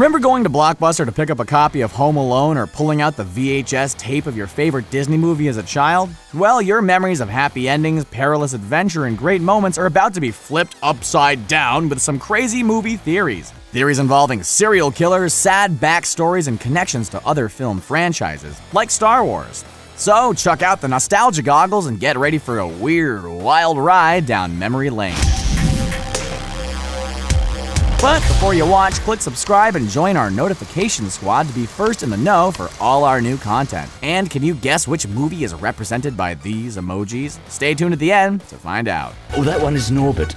Remember going to Blockbuster to pick up a copy of Home Alone or pulling out the VHS tape of your favorite Disney movie as a child? Well, your memories of happy endings, perilous adventure, and great moments are about to be flipped upside down with some crazy movie theories. Theories involving serial killers, sad backstories, and connections to other film franchises, like Star Wars. So, chuck out the nostalgia goggles and get ready for a weird, wild ride down memory lane. But before you watch, click subscribe and join our notification squad to be first in the know for all our new content. And can you guess which movie is represented by these emojis? Stay tuned at the end to find out. Oh, that one is Norbert.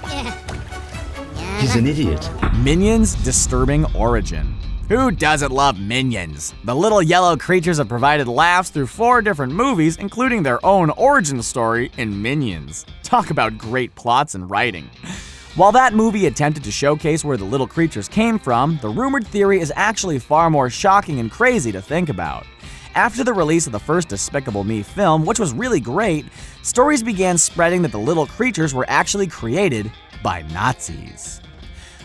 He's an idiot. Minions' disturbing origin. Who doesn't love Minions? The little yellow creatures have provided laughs through 4 different movies, including their own origin story in Minions. Talk about great plots and writing. While that movie attempted to showcase where the little creatures came from, the rumored theory is actually far more shocking and crazy to think about. After the release of the first Despicable Me film, which was really great, stories began spreading that the little creatures were actually created by Nazis.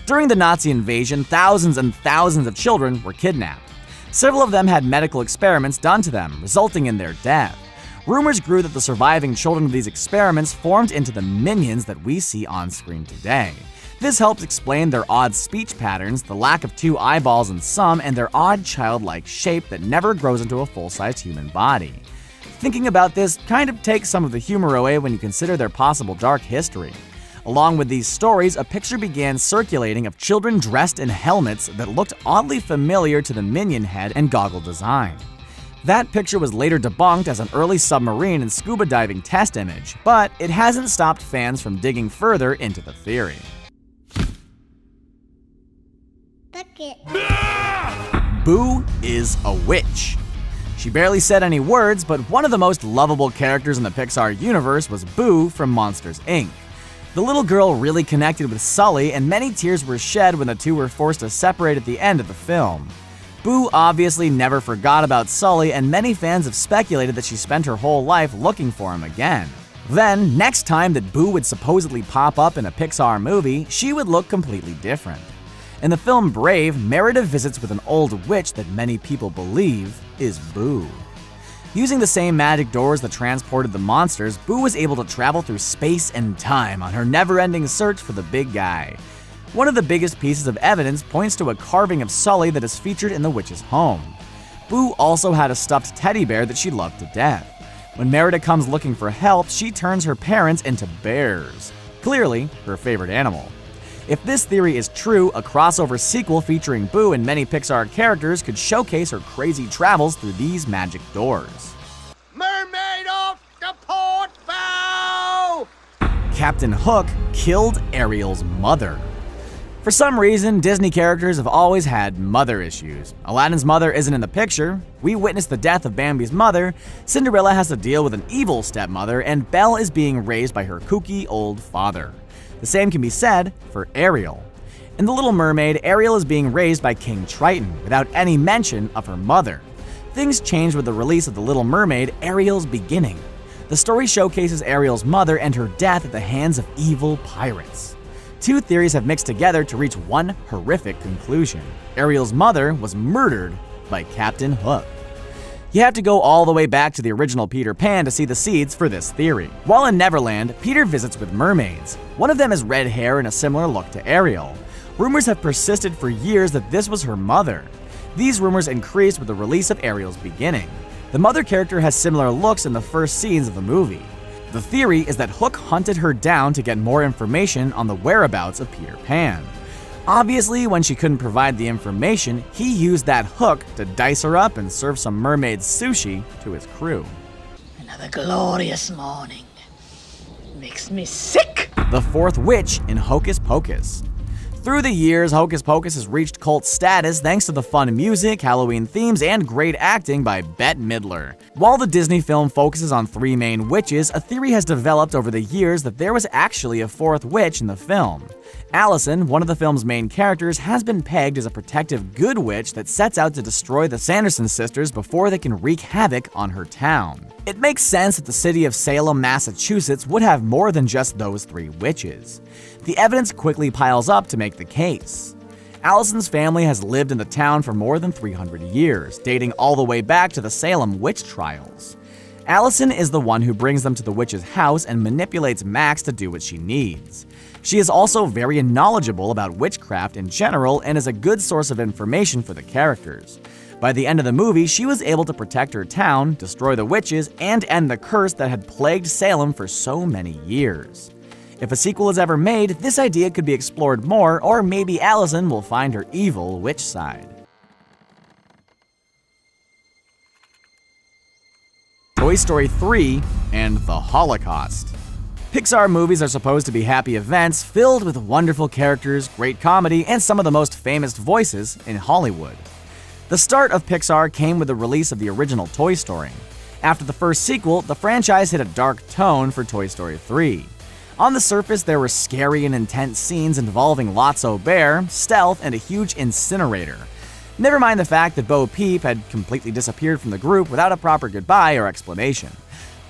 During the Nazi invasion, thousands and thousands of children were kidnapped. Several of them had medical experiments done to them, resulting in their death. Rumors grew that the surviving children of these experiments formed into the minions that we see on screen today. This helps explain their odd speech patterns, the lack of 2 eyeballs in some, and their odd childlike shape that never grows into a full-sized human body. Thinking about this kind of takes some of the humor away when you consider their possible dark history. Along with these stories, a picture began circulating of children dressed in helmets that looked oddly familiar to the minion head and goggle design. That picture was later debunked as an early submarine and scuba diving test image, but it hasn't stopped fans from digging further into the theory. Boo is a witch. She barely said any words, but one of the most lovable characters in the Pixar universe was Boo from Monsters, Inc. The little girl really connected with Sully, and many tears were shed when the two were forced to separate at the end of the film. Boo obviously never forgot about Sully, and many fans have speculated that she spent her whole life looking for him again. Then, next time that Boo would supposedly pop up in a Pixar movie, she would look completely different. In the film Brave, Merida visits with an old witch that many people believe is Boo. Using the same magic doors that transported the monsters, Boo was able to travel through space and time on her never-ending search for the big guy. One of the biggest pieces of evidence points to a carving of Sully that is featured in the witch's home. Boo also had a stuffed teddy bear that she loved to death. When Merida comes looking for help, she turns her parents into bears. Clearly, her favorite animal. If this theory is true, a crossover sequel featuring Boo and many Pixar characters could showcase her crazy travels through these magic doors. Mermaid off the port bow! Captain Hook killed Ariel's mother. For some reason, Disney characters have always had mother issues. Aladdin's mother isn't in the picture, we witness the death of Bambi's mother, Cinderella has to deal with an evil stepmother, and Belle is being raised by her kooky old father. The same can be said for Ariel. In The Little Mermaid, Ariel is being raised by King Triton, without any mention of her mother. Things change with the release of The Little Mermaid, Ariel's Beginning. The story showcases Ariel's mother and her death at the hands of evil pirates. 2 theories have mixed together to reach one horrific conclusion. Ariel's mother was murdered by Captain Hook. You have to go all the way back to the original Peter Pan to see the seeds for this theory. While in Neverland, Peter visits with mermaids. One of them has red hair and a similar look to Ariel. Rumors have persisted for years that this was her mother. These rumors increased with the release of Ariel's Beginning. The mother character has similar looks in the first scenes of the movie. The theory is that Hook hunted her down to get more information on the whereabouts of Peter Pan. Obviously, when she couldn't provide the information, he used that hook to dice her up and serve some mermaid sushi to his crew. Another glorious morning. Makes me sick! The 4th witch in Hocus Pocus. Through the years, Hocus Pocus has reached cult status thanks to the fun music, Halloween themes, and great acting by Bette Midler. While the Disney film focuses on 3 main witches, a theory has developed over the years that there was actually a 4th witch in the film. Allison, one of the film's main characters, has been pegged as a protective good witch that sets out to destroy the Sanderson sisters before they can wreak havoc on her town. It makes sense that the city of Salem, Massachusetts would have more than just those 3 witches. The evidence quickly piles up to make the case. Allison's family has lived in the town for more than 300 years, dating all the way back to the Salem witch trials. Allison is the one who brings them to the witch's house and manipulates Max to do what she needs. She is also very knowledgeable about witchcraft in general and is a good source of information for the characters. By the end of the movie, she was able to protect her town, destroy the witches, and end the curse that had plagued Salem for so many years. If a sequel is ever made, this idea could be explored more, or maybe Allison will find her evil witch side. Toy Story 3 and the Holocaust. Pixar movies are supposed to be happy events filled with wonderful characters, great comedy, and some of the most famous voices in Hollywood. The start of Pixar came with the release of the original Toy Story. After the first sequel, the franchise hit a dark tone for Toy Story 3. On the surface, there were scary and intense scenes involving Lotso Bear, stealth, and a huge incinerator. Never mind the fact that Bo Peep had completely disappeared from the group without a proper goodbye or explanation.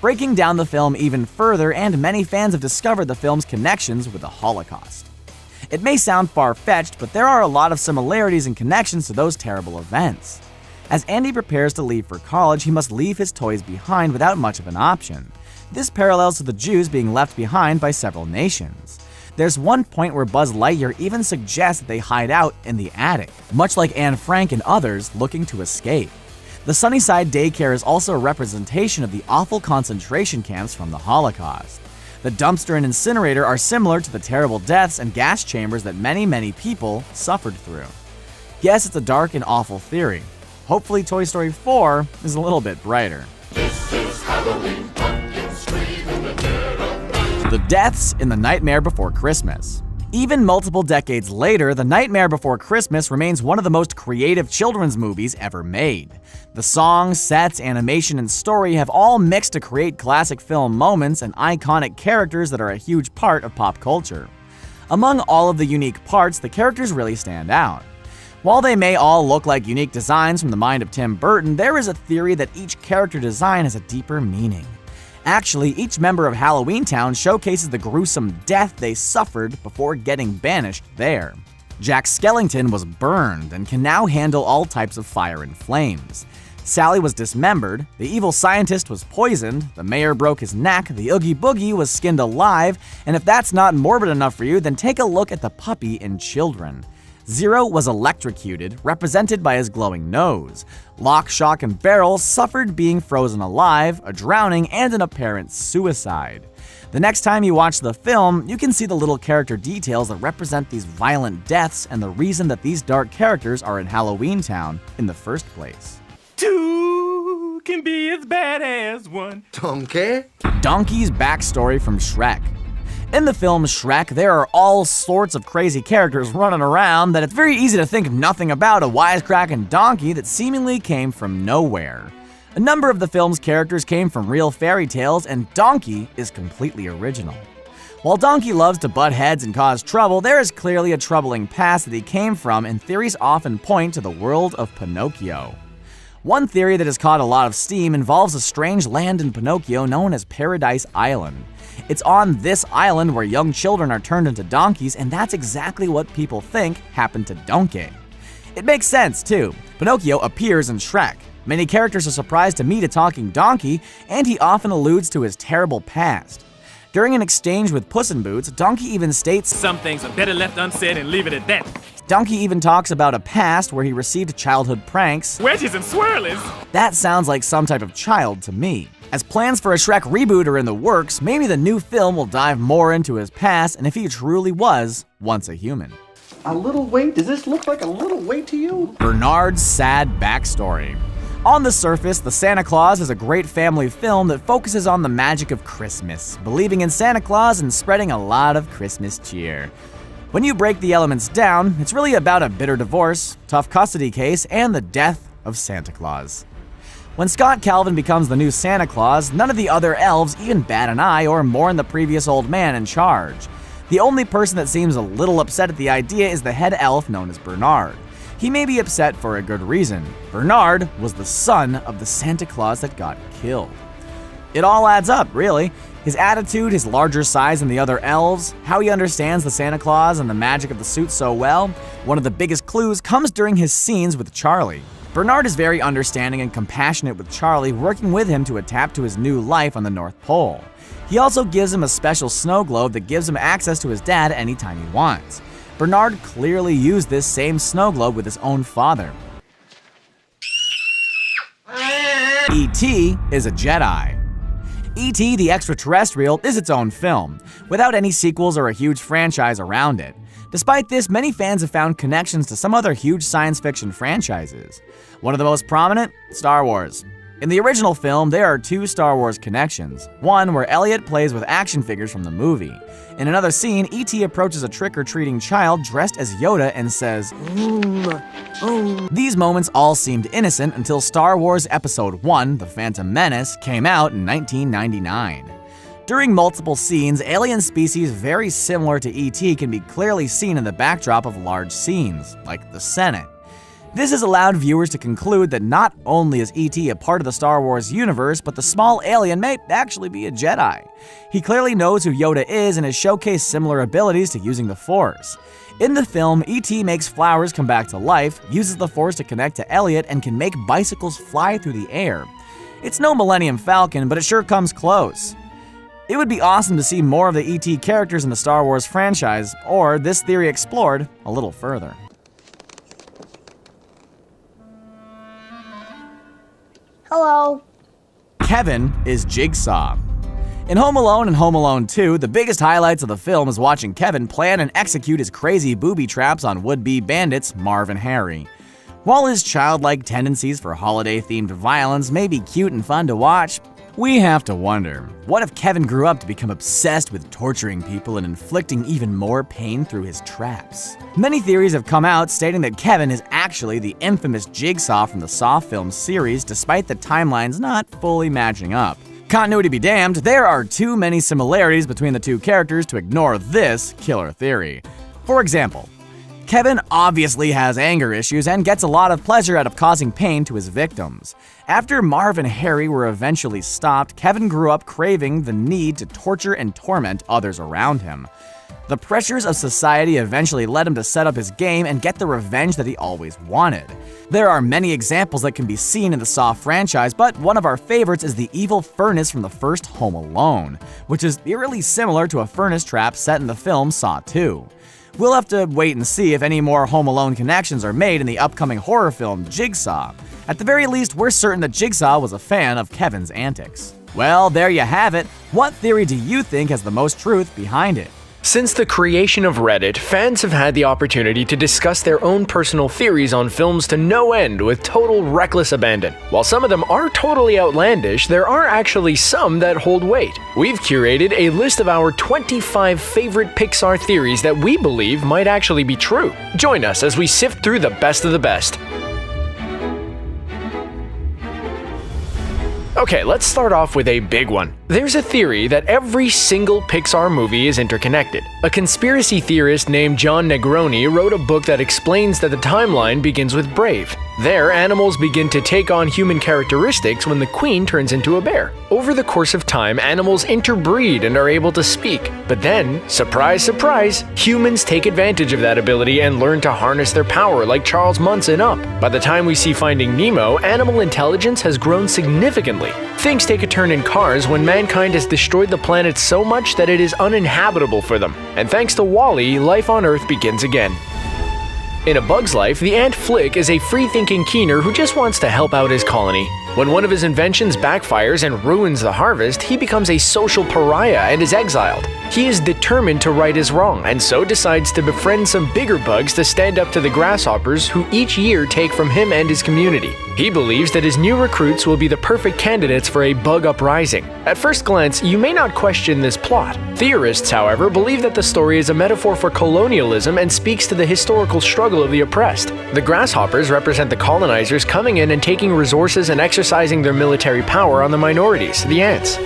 Breaking down the film even further, and many fans have discovered the film's connections with the Holocaust. It may sound far-fetched, but there are a lot of similarities and connections to those terrible events. As Andy prepares to leave for college, he must leave his toys behind without much of an option. This parallels to the Jews being left behind by several nations. There's one point where Buzz Lightyear even suggests that they hide out in the attic, much like Anne Frank and others looking to escape. The Sunnyside Daycare is also a representation of the awful concentration camps from the Holocaust. The dumpster and incinerator are similar to the terrible deaths and gas chambers that many people suffered through. Yes, it's a dark and awful theory. Hopefully Toy Story 4 is a little bit brighter. The deaths in The Nightmare Before Christmas. Even multiple decades later, The Nightmare Before Christmas remains one of the most creative children's movies ever made. The songs, sets, animation, and story have all mixed to create classic film moments and iconic characters that are a huge part of pop culture. Among all of the unique parts, the characters really stand out. While they may all look like unique designs from the mind of Tim Burton, there is a theory that each character design has a deeper meaning. Actually, each member of Halloween Town showcases the gruesome death they suffered before getting banished there. Jack Skellington was burned and can now handle all types of fire and flames. Sally was dismembered, the evil scientist was poisoned, the mayor broke his neck, the Oogie Boogie was skinned alive, and if that's not morbid enough for you, then take a look at the puppy in Children. Zero was electrocuted, represented by his glowing nose. Lock, Shock, and Barrel suffered being frozen alive, a drowning, and an apparent suicide. The next time you watch the film, you can see the little character details that represent these violent deaths and the reason that these dark characters are in Halloween Town in the first place. Two can be as bad as one. Donkey? Donkey's backstory from Shrek. In the film Shrek, there are all sorts of crazy characters running around that it's very easy to think nothing about a wisecracking donkey that seemingly came from nowhere. A number of the film's characters came from real fairy tales, and Donkey is completely original. While Donkey loves to butt heads and cause trouble, there is clearly a troubling past that he came from, and theories often point to the world of Pinocchio. One theory that has caught a lot of steam involves a strange land in Pinocchio known as Paradise Island. It's on this island where young children are turned into donkeys, and that's exactly what people think happened to Donkey. It makes sense, too. Pinocchio appears in Shrek. Many characters are surprised to meet a talking donkey, and he often alludes to his terrible past. During an exchange with Puss in Boots, Donkey even states, Some things are better left unsaid and leave it at that. Donkey even talks about a past where he received childhood pranks. Wedges and swirlies. That sounds like some type of child to me. As plans for a Shrek reboot are in the works, maybe the new film will dive more into his past and if he truly was once a human. A little weight? Does this look like a little weight to you? Bernard's sad backstory. On the surface, The Santa Claus is a great family film that focuses on the magic of Christmas, believing in Santa Claus and spreading a lot of Christmas cheer. When you break the elements down, it's really about a bitter divorce, tough custody case, and the death of Santa Claus. When Scott Calvin becomes the new Santa Claus, none of the other elves even bat an eye or mourn the previous old man in charge. The only person that seems a little upset at the idea is the head elf known as Bernard. He may be upset for a good reason. Bernard was the son of the Santa Claus that got killed. It all adds up, really. His attitude, his larger size than the other elves, how he understands the Santa Claus and the magic of the suit so well, one of the biggest clues comes during his scenes with Charlie. Bernard is very understanding and compassionate with Charlie, working with him to adapt to his new life on the North Pole. He also gives him a special snow globe that gives him access to his dad anytime he wants. Bernard clearly used this same snow globe with his own father. E.T. is a Jedi. E.T. the Extraterrestrial is its own film, without any sequels or a huge franchise around it. Despite this, many fans have found connections to some other huge science fiction franchises. One of the most prominent? Star Wars. In the original film, there are 2 Star Wars connections. One where Elliot plays with action figures from the movie. In another scene, E.T. approaches a trick-or-treating child dressed as Yoda and says, These moments all seemed innocent until Star Wars Episode 1, The Phantom Menace, came out in 1999. During multiple scenes, alien species very similar to E.T. can be clearly seen in the backdrop of large scenes, like the Senate. This has allowed viewers to conclude that not only is E.T. a part of the Star Wars universe, but the small alien may actually be a Jedi. He clearly knows who Yoda is and has showcased similar abilities to using the Force. In the film, E.T. makes flowers come back to life, uses the Force to connect to Elliot, and can make bicycles fly through the air. It's no Millennium Falcon, but it sure comes close. It would be awesome to see more of the E.T. characters in the Star Wars franchise, or this theory explored a little further. Hello. Kevin is Jigsaw. In Home Alone and Home Alone 2, the biggest highlights of the film is watching Kevin plan and execute his crazy booby traps on would-be bandits Marv and Harry. While his childlike tendencies for holiday-themed violence may be cute and fun to watch, we have to wonder, what if Kevin grew up to become obsessed with torturing people and inflicting even more pain through his traps? Many theories have come out stating that Kevin is actually the infamous Jigsaw from the Saw film series, despite the timelines not fully matching up. Continuity be damned, there are too many similarities between the two characters to ignore this killer theory. For example, Kevin obviously has anger issues and gets a lot of pleasure out of causing pain to his victims. After Marv and Harry were eventually stopped, Kevin grew up craving the need to torture and torment others around him. The pressures of society eventually led him to set up his game and get the revenge that he always wanted. There are many examples that can be seen in the Saw franchise, but one of our favorites is the evil furnace from the first Home Alone, which is eerily similar to a furnace trap set in the film Saw 2. We'll have to wait and see if any more Home Alone connections are made in the upcoming horror film Jigsaw. At the very least, we're certain that Jigsaw was a fan of Kevin's antics. Well, there you have it. What theory do you think has the most truth behind it? Since the creation of Reddit, fans have had the opportunity to discuss their own personal theories on films to no end with total reckless abandon. While some of them are totally outlandish, there are actually some that hold weight. We've curated a list of our 25 favorite Pixar theories that we believe might actually be true. Join us as we sift through the best of the best. Okay, let's start off with a big one. There's a theory that every single Pixar movie is interconnected. A conspiracy theorist named John Negroni wrote a book that explains that the timeline begins with Brave. There, animals begin to take on human characteristics when the queen turns into a bear. Over the course of time, animals interbreed and are able to speak. But then, surprise, surprise, humans take advantage of that ability and learn to harness their power like Charles Manson Up. By the time we see Finding Nemo, animal intelligence has grown significantly. Things take a turn in Cars when mankind has destroyed the planet so much that it is uninhabitable for them. And thanks to WALL-E, life on Earth begins again. In A Bug's Life, the ant Flick is a free-thinking keener who just wants to help out his colony. When one of his inventions backfires and ruins the harvest, he becomes a social pariah and is exiled. He is determined to right his wrong, and so decides to befriend some bigger bugs to stand up to the grasshoppers who each year take from him and his community. He believes that his new recruits will be the perfect candidates for a bug uprising. At first glance, you may not question this plot. Theorists, however, believe that the story is a metaphor for colonialism and speaks to the historical struggle of the oppressed. The grasshoppers represent the colonizers coming in and taking resources and exercising their military power on the minorities, the ants.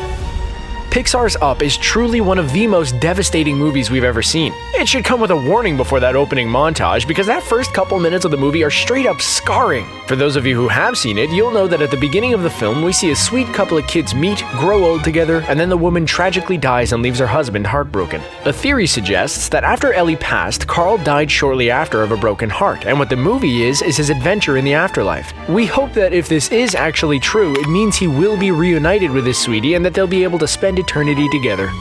Pixar's Up is truly one of the most devastating movies we've ever seen. It should come with a warning before that opening montage, because that first couple minutes of the movie are straight up scarring. For those of you who have seen it, you'll know that at the beginning of the film, we see a sweet couple of kids meet, grow old together, and then the woman tragically dies and leaves her husband heartbroken. A theory suggests that after Ellie passed, Carl died shortly after of a broken heart, and what the movie is his adventure in the afterlife. We hope that if this is actually true, it means he will be reunited with his sweetie and that they'll be able to spend eternity together.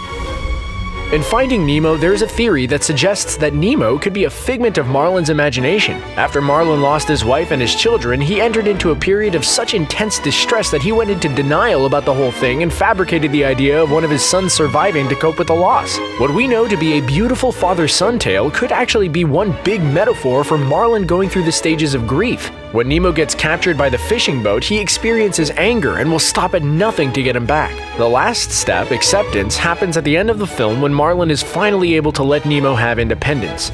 In Finding Nemo, there is a theory that suggests that Nemo could be a figment of Marlin's imagination. After Marlin lost his wife and his children, he entered into a period of such intense distress that he went into denial about the whole thing and fabricated the idea of one of his sons surviving to cope with the loss. What we know to be a beautiful father-son tale could actually be one big metaphor for Marlin going through the stages of grief. When Nemo gets captured by the fishing boat, he experiences anger and will stop at nothing to get him back. The last step, acceptance, happens at the end of the film when Marlin is finally able to let Nemo have independence.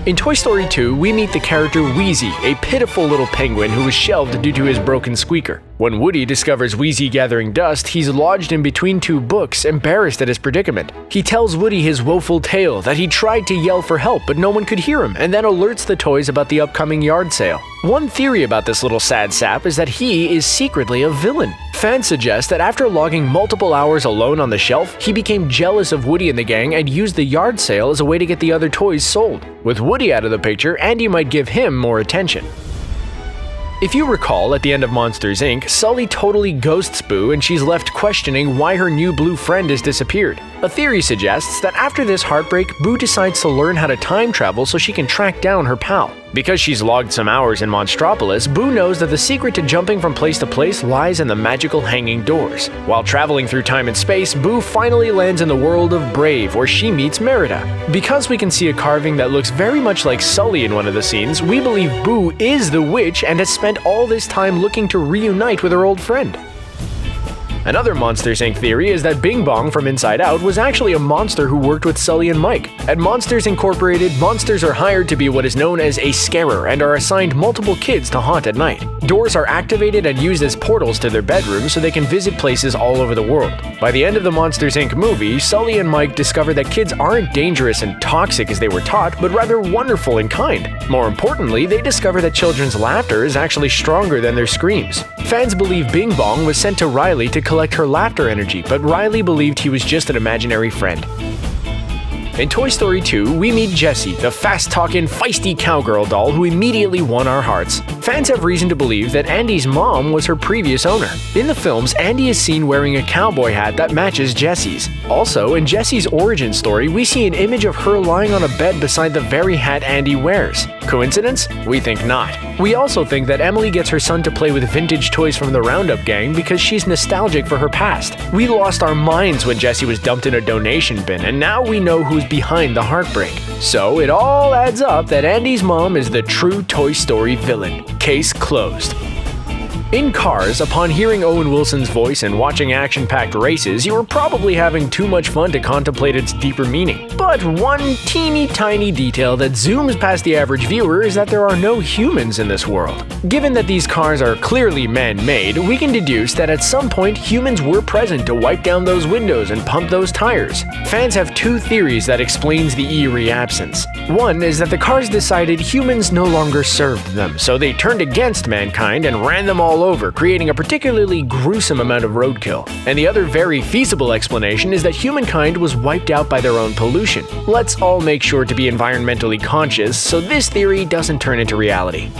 In Toy Story 2, we meet the character Wheezy, a pitiful little penguin who was shelved due to his broken squeaker. When Woody discovers Wheezy gathering dust, he's lodged in between two books, embarrassed at his predicament. He tells Woody his woeful tale, that he tried to yell for help but no one could hear him, and then alerts the toys about the upcoming yard sale. One theory about this little sad sap is that he is secretly a villain. Fans suggest that after logging multiple hours alone on the shelf, he became jealous of Woody and the gang and used the yard sale as a way to get the other toys sold. With Woody out of the picture, Andy might give him more attention. If you recall, at the end of Monsters, Inc., Sully totally ghosts Boo and she's left questioning why her new blue friend has disappeared. A theory suggests that after this heartbreak, Boo decides to learn how to time travel so she can track down her pal. Because she's logged some hours in Monstropolis, Boo knows that the secret to jumping from place to place lies in the magical hanging doors. While traveling through time and space, Boo finally lands in the world of Brave, where she meets Merida. Because we can see a carving that looks very much like Sully in one of the scenes, we believe Boo is the witch and has spent all this time looking to reunite with her old friend. Another Monsters, Inc. theory is that Bing Bong from Inside Out was actually a monster who worked with Sully and Mike. At Monsters Incorporated, monsters are hired to be what is known as a scarer and are assigned multiple kids to haunt at night. Doors are activated and used as portals to their bedrooms so they can visit places all over the world. By the end of the Monsters, Inc. movie, Sully and Mike discover that kids aren't dangerous and toxic as they were taught, but rather wonderful and kind. More importantly, they discover that children's laughter is actually stronger than their screams. Fans believe Bing Bong was sent to Riley to collect her laughter energy, but Riley believed he was just an imaginary friend. In Toy Story 2, we meet Jessie, the fast-talking, feisty cowgirl doll who immediately won our hearts. Fans have reason to believe that Andy's mom was her previous owner. In the films, Andy is seen wearing a cowboy hat that matches Jessie's. Also, in Jessie's origin story, we see an image of her lying on a bed beside the very hat Andy wears. Coincidence? We think not. We also think that Emily gets her son to play with vintage toys from the Roundup gang because she's nostalgic for her past. We lost our minds when Jessie was dumped in a donation bin, and now we know who's behind the heartbreak. So it all adds up that Andy's mom is the true Toy Story villain. Case closed. In Cars, upon hearing Owen Wilson's voice and watching action-packed races, you were probably having too much fun to contemplate its deeper meaning. But one teeny tiny detail that zooms past the average viewer is that there are no humans in this world. Given that these cars are clearly man-made, we can deduce that at some point humans were present to wipe down those windows and pump those tires. Fans have two theories that explains the eerie absence. One is that the cars decided humans no longer served them, so they turned against mankind and ran them all over, creating a particularly gruesome amount of roadkill. And the other very feasible explanation is that humankind was wiped out by their own pollution. Let's all make sure to be environmentally conscious so this theory doesn't turn into reality.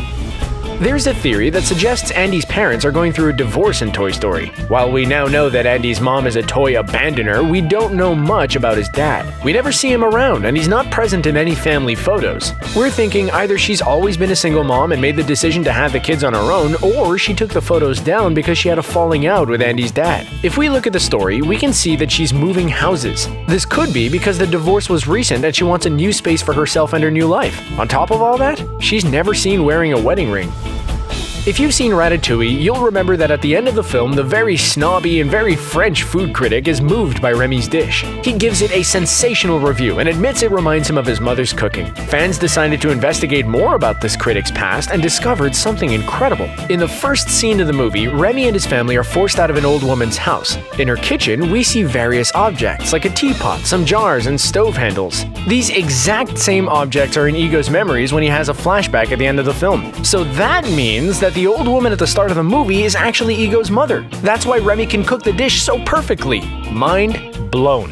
There's a theory that suggests Andy's parents are going through a divorce in Toy Story. While we now know that Andy's mom is a toy abandoner, we don't know much about his dad. We never see him around, and he's not present in any family photos. We're thinking either she's always been a single mom and made the decision to have the kids on her own, or she took the photos down because she had a falling out with Andy's dad. If we look at the story, we can see that she's moving houses. This could be because the divorce was recent and she wants a new space for herself and her new life. On top of all that, she's never seen wearing a wedding ring. If you've seen Ratatouille, you'll remember that at the end of the film, the very snobby and very French food critic is moved by Remy's dish. He gives it a sensational review and admits it reminds him of his mother's cooking. Fans decided to investigate more about this critic's past and discovered something incredible. In the first scene of the movie, Remy and his family are forced out of an old woman's house. In her kitchen, we see various objects like a teapot, some jars, and stove handles. These exact same objects are in Ego's memories when he has a flashback at the end of the film. So that means that the old woman at the start of the movie is actually Ego's mother. That's why Remy can cook the dish so perfectly. Mind blown.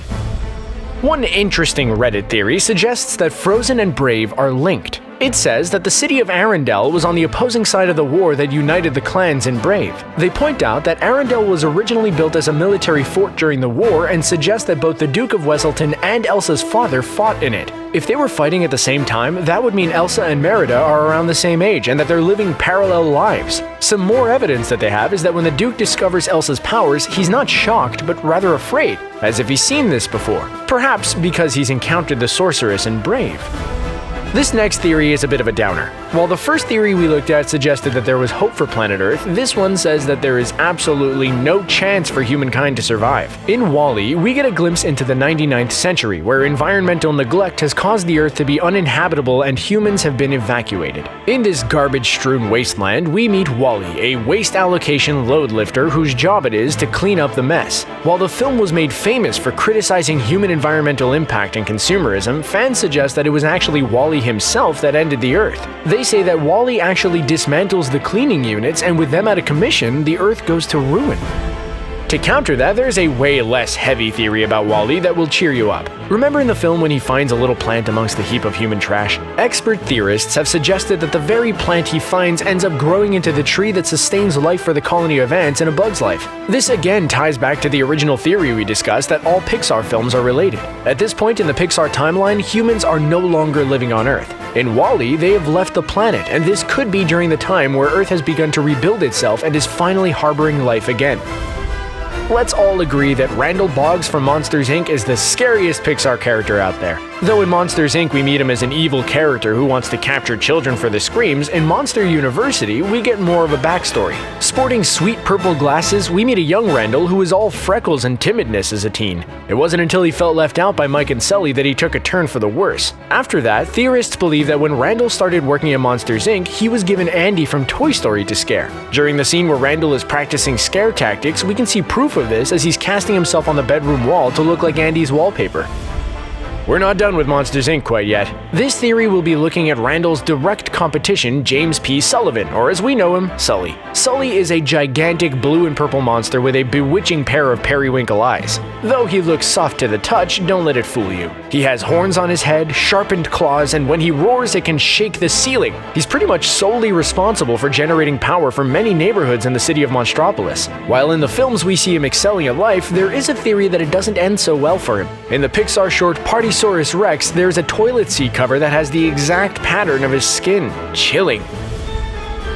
One interesting Reddit theory suggests that Frozen and Brave are linked. It says that the city of Arendelle was on the opposing side of the war that united the clans in Brave. They point out that Arendelle was originally built as a military fort during the war and suggest that both the Duke of Weselton and Elsa's father fought in it. If they were fighting at the same time, that would mean Elsa and Merida are around the same age and that they're living parallel lives. Some more evidence that they have is that when the Duke discovers Elsa's powers, he's not shocked but rather afraid, as if he's seen this before. Perhaps because he's encountered the sorceress in Brave. This next theory is a bit of a downer. While the first theory we looked at suggested that there was hope for planet Earth, this one says that there is absolutely no chance for humankind to survive. In WALL-E, we get a glimpse into the 99th century, where environmental neglect has caused the Earth to be uninhabitable and humans have been evacuated. In this garbage-strewn wasteland, we meet Wally, a waste allocation load lifter whose job it is to clean up the mess. While the film was made famous for criticizing human environmental impact and consumerism, fans suggest that it was actually Wally himself that ended the Earth. They say that Wally actually dismantles the cleaning units, and with them out of commission, the Earth goes to ruin. To counter that, there's a way less heavy theory about Wally that will cheer you up. Remember in the film when he finds a little plant amongst the heap of human trash? Expert theorists have suggested that the very plant he finds ends up growing into the tree that sustains life for the colony of ants in a bug's life. This again ties back to the original theory we discussed that all Pixar films are related. At this point in the Pixar timeline, humans are no longer living on Earth. In WALL-E, they have left the planet, and this could be during the time where Earth has begun to rebuild itself and is finally harboring life again. Let's all agree that Randall Boggs from Monsters, Inc. is the scariest Pixar character out there. Though in Monsters, Inc. we meet him as an evil character who wants to capture children for the screams, in Monster University we get more of a backstory. Sporting sweet purple glasses, we meet a young Randall who is all freckles and timidness as a teen. It wasn't until he felt left out by Mike and Sully that he took a turn for the worse. After that, theorists believe that when Randall started working at Monsters, Inc., he was given Andy from Toy Story to scare. During the scene where Randall is practicing scare tactics, we can see proof of this as he's casting himself on the bedroom wall to look like Andy's wallpaper. We're not done with Monsters, Inc. quite yet. This theory will be looking at Randall's direct competition, James P. Sullivan, or as we know him, Sully. Sully is a gigantic blue and purple monster with a bewitching pair of periwinkle eyes. Though he looks soft to the touch, don't let it fool you. He has horns on his head, sharpened claws, and when he roars it can shake the ceiling. He's pretty much solely responsible for generating power for many neighborhoods in the city of Monstropolis. While in the films we see him excelling at life, there is a theory that it doesn't end so well for him. In the Pixar short Partysaurus Rex, there's a toilet seat cover that has the exact pattern of his skin. Chilling.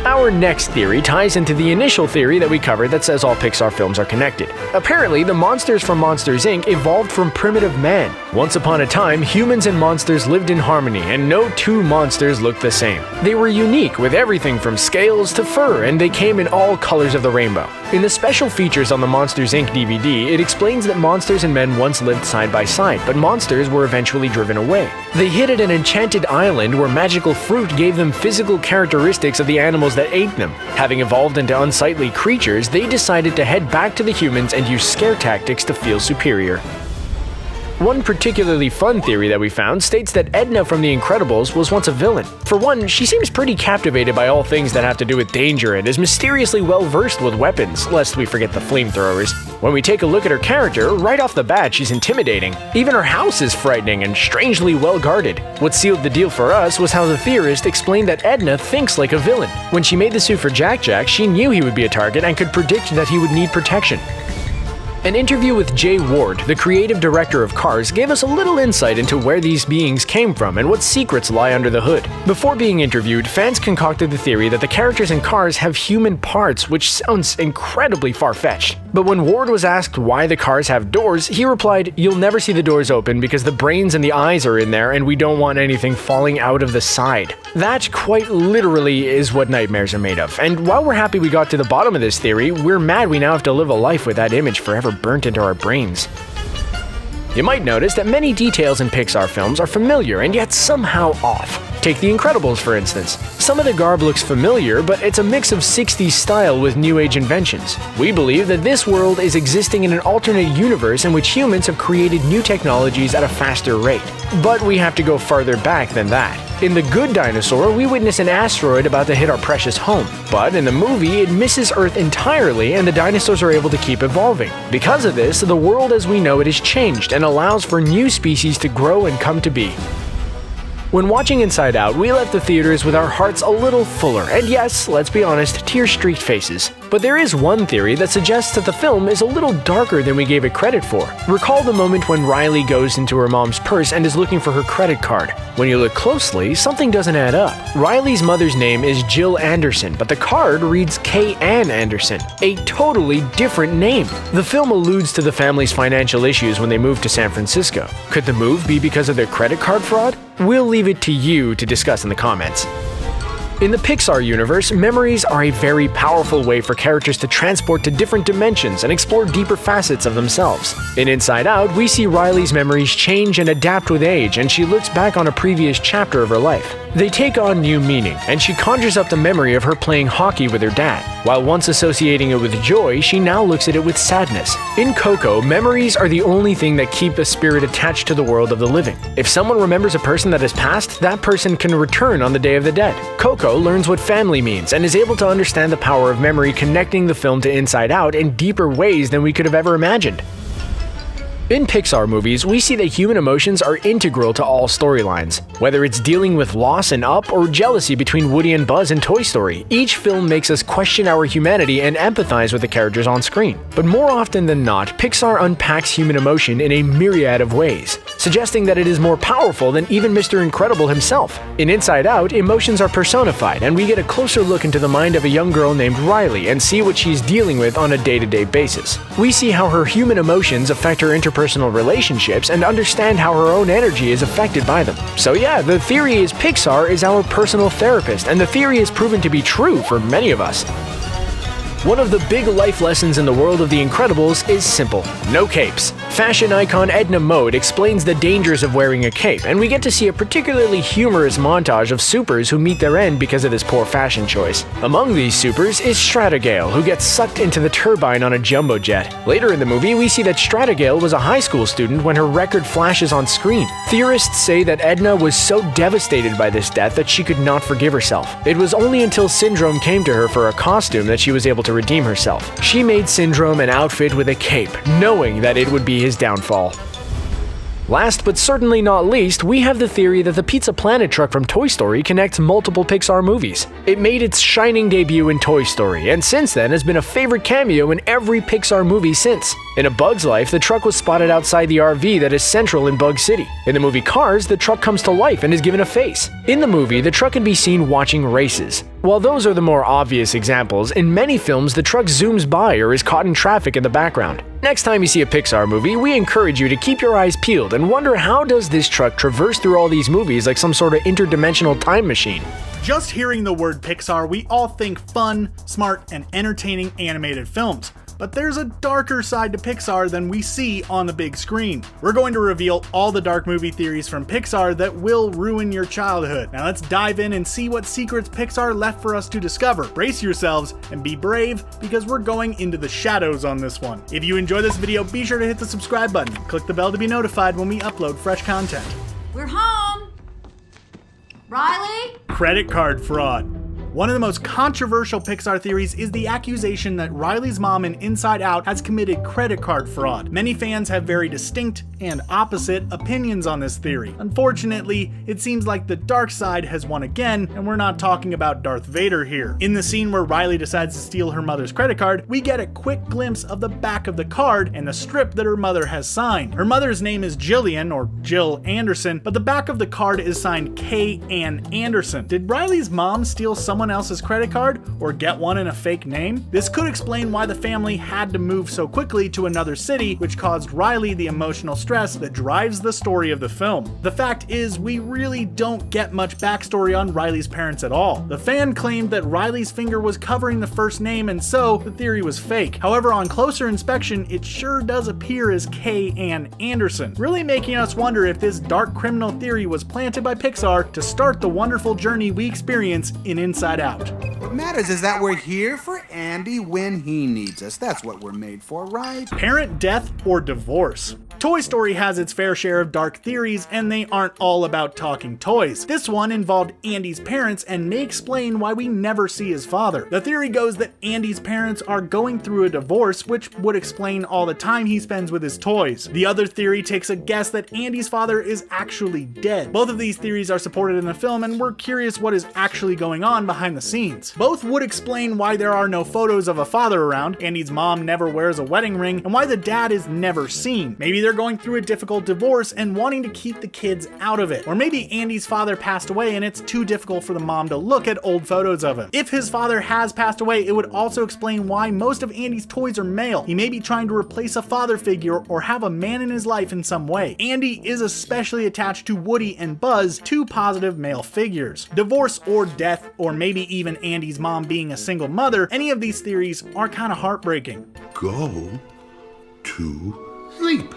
Our next theory ties into the initial theory that we covered that says all Pixar films are connected. Apparently, the monsters from Monsters, Inc. evolved from primitive man. Once upon a time, humans and monsters lived in harmony, and no two monsters looked the same. They were unique, with everything from scales to fur, and they came in all colors of the rainbow. In the special features on the Monsters, Inc. DVD, it explains that monsters and men once lived side by side, but monsters were eventually driven away. They hid at an enchanted island where magical fruit gave them physical characteristics of the animals that ate them. Having evolved into unsightly creatures, they decided to head back to the humans and use scare tactics to feel superior. One particularly fun theory that we found states that Edna from The Incredibles was once a villain. For one, she seems pretty captivated by all things that have to do with danger and is mysteriously well versed with weapons, lest we forget the flamethrowers. When we take a look at her character, right off the bat she's intimidating. Even her house is frightening and strangely well guarded. What sealed the deal for us was how the theorist explained that Edna thinks like a villain. When she made the suit for Jack Jack, she knew he would be a target and could predict that he would need protection. An interview with Jay Ward, the creative director of Cars, gave us a little insight into where these beings came from and what secrets lie under the hood. Before being interviewed, fans concocted the theory that the characters in Cars have human parts, which sounds incredibly far-fetched. But when Ward was asked why the cars have doors, he replied, "You'll never see the doors open because the brains and the eyes are in there and we don't want anything falling out of the side." That, quite literally, is what nightmares are made of. And while we're happy we got to the bottom of this theory, we're mad we now have to live a life with that image forever burnt into our brains. You might notice that many details in Pixar films are familiar and yet somehow off. Take The Incredibles, for instance. Some of the garb looks familiar, but it's a mix of 60s style with new age inventions. We believe that this world is existing in an alternate universe in which humans have created new technologies at a faster rate. But we have to go farther back than that. In The Good Dinosaur, we witness an asteroid about to hit our precious home. But in the movie, it misses Earth entirely and the dinosaurs are able to keep evolving. Because of this, the world as we know it has changed and allows for new species to grow and come to be. When watching Inside Out, we left the theaters with our hearts a little fuller, and yes, let's be honest, tear-streaked faces. But there is one theory that suggests that the film is a little darker than we gave it credit for. Recall the moment when Riley goes into her mom's purse and is looking for her credit card. When you look closely, something doesn't add up. Riley's mother's name is Jill Anderson, but the card reads K. Ann Anderson, a totally different name. The film alludes to the family's financial issues when they moved to San Francisco. Could the move be because of their credit card fraud? We'll leave it to you to discuss in the comments. In the Pixar universe, memories are a very powerful way for characters to transport to different dimensions and explore deeper facets of themselves. In Inside Out, we see Riley's memories change and adapt with age, and she looks back on a previous chapter of her life. They take on new meaning, and she conjures up the memory of her playing hockey with her dad. While once associating it with joy, she now looks at it with sadness. In Coco, memories are the only thing that keep a spirit attached to the world of the living. If someone remembers a person that has passed, that person can return on the Day of the Dead. Coco learns what family means and is able to understand the power of memory, connecting the film to Inside Out in deeper ways than we could have ever imagined. In Pixar movies, we see that human emotions are integral to all storylines. Whether it's dealing with loss in Up or jealousy between Woody and Buzz in Toy Story, each film makes us question our humanity and empathize with the characters on screen. But more often than not, Pixar unpacks human emotion in a myriad of ways, suggesting that it is more powerful than even Mr. Incredible himself. In Inside Out, emotions are personified, and we get a closer look into the mind of a young girl named Riley and see what she's dealing with on a day-to-day basis. We see how her human emotions affect her interpersonal relationships and understand how her own energy is affected by them. So yeah, the theory is Pixar is our personal therapist, and the theory has proven to be true for many of us. One of the big life lessons in the world of The Incredibles is simple: no capes. Fashion icon Edna Mode explains the dangers of wearing a cape, and we get to see a particularly humorous montage of supers who meet their end because of this poor fashion choice. Among these supers is Stratagale, who gets sucked into the turbine on a jumbo jet. Later in the movie, we see that Stratagale was a high school student when her record flashes on screen. Theorists say that Edna was so devastated by this death that she could not forgive herself. It was only until Syndrome came to her for a costume that she was able to redeem herself. She made Syndrome an outfit with a cape, knowing that it would be his downfall. Last but certainly not least, we have the theory that the Pizza Planet truck from Toy Story connects multiple Pixar movies. It made its shining debut in Toy Story, and since then has been a favorite cameo in every Pixar movie since. In A Bug's Life, the truck was spotted outside the RV that is central in Bug City. In the movie Cars, the truck comes to life and is given a face. In the movie, the truck can be seen watching races. While those are the more obvious examples, in many films the truck zooms by or is caught in traffic in the background. Next time you see a Pixar movie, we encourage you to keep your eyes peeled and wonder, how does this truck traverse through all these movies like some sort of interdimensional time machine? Just hearing the word Pixar, we all think fun, smart, and entertaining animated films. But there's a darker side to Pixar than we see on the big screen. We're going to reveal all the dark movie theories from Pixar that will ruin your childhood. Now let's dive in and see what secrets Pixar left for us to discover. Brace yourselves and be brave, because we're going into the shadows on this one. If you enjoy this video, be sure to hit the subscribe button. Click the bell to be notified when we upload fresh content. We're home! Riley? Credit card fraud. One of the most controversial Pixar theories is the accusation that Riley's mom in Inside Out has committed credit card fraud. Many fans have very distinct and opposite opinions on this theory. Unfortunately, it seems like the dark side has won again, and we're not talking about Darth Vader here. In the scene where Riley decides to steal her mother's credit card, we get a quick glimpse of the back of the card and the strip that her mother has signed. Her mother's name is Jillian, or Jill Anderson, but the back of the card is signed K. Ann Anderson. Did Riley's mom steal someone else's credit card, or get one in a fake name? This could explain why the family had to move so quickly to another city, which caused Riley the emotional stress that drives the story of the film. The fact is, we really don't get much backstory on Riley's parents at all. The fan claimed that Riley's finger was covering the first name, and so the theory was fake. However, on closer inspection, it sure does appear as K. Ann Anderson, really making us wonder if this dark criminal theory was planted by Pixar to start the wonderful journey we experience in Inside Out. What matters is that we're here for Andy when he needs us. That's what we're made for, right? Parent death or divorce? Toy Story has its fair share of dark theories, and they aren't all about talking toys. This one involved Andy's parents and may explain why we never see his father. The theory goes that Andy's parents are going through a divorce, which would explain all the time he spends with his toys. The other theory takes a guess that Andy's father is actually dead. Both of these theories are supported in the film, and we're curious what is actually going on behind the scenes. Both would explain why there are no photos of a father around, Andy's mom never wears a wedding ring, and why the dad is never seen. Maybe they're going through a difficult divorce and wanting to keep the kids out of it. Or maybe Andy's father passed away and it's too difficult for the mom to look at old photos of him. If his father has passed away, it would also explain why most of Andy's toys are male. He may be trying to replace a father figure or have a man in his life in some way. Andy is especially attached to Woody and Buzz, two positive male figures. Divorce or death, or maybe even Andy's mom being a single mother, any of these theories are kind of heartbreaking. Go to sleep.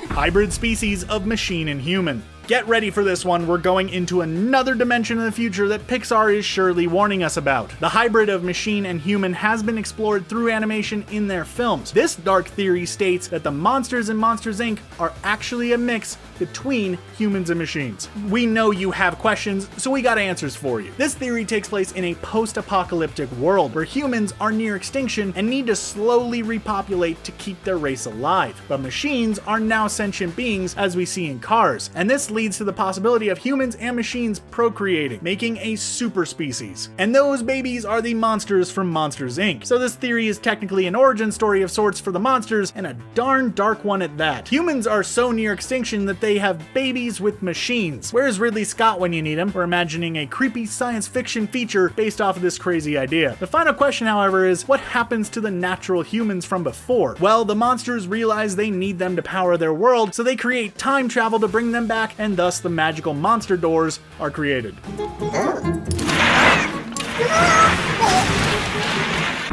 Hybrid species of machine and human. Get ready for this one, we're going into another dimension in the future that Pixar is surely warning us about. The hybrid of machine and human has been explored through animation in their films. This dark theory states that the monsters in Monsters, Inc. are actually a mix between humans and machines. We know you have questions, so we got answers for you. This theory takes place in a post-apocalyptic world where humans are near extinction and need to slowly repopulate to keep their race alive. But machines are now sentient beings, as we see in Cars, and this leads to the possibility of humans and machines procreating, making a super species. And those babies are the monsters from Monsters, Inc. So this theory is technically an origin story of sorts for the monsters, and a darn dark one at that. Humans are so near extinction that they have babies with machines. Where's Ridley Scott when you need him? We're imagining a creepy science fiction feature based off of this crazy idea. The final question, however, is what happens to the natural humans from before? Well, the monsters realize they need them to power their world, so they create time travel to bring them back, and thus the magical monster doors are created.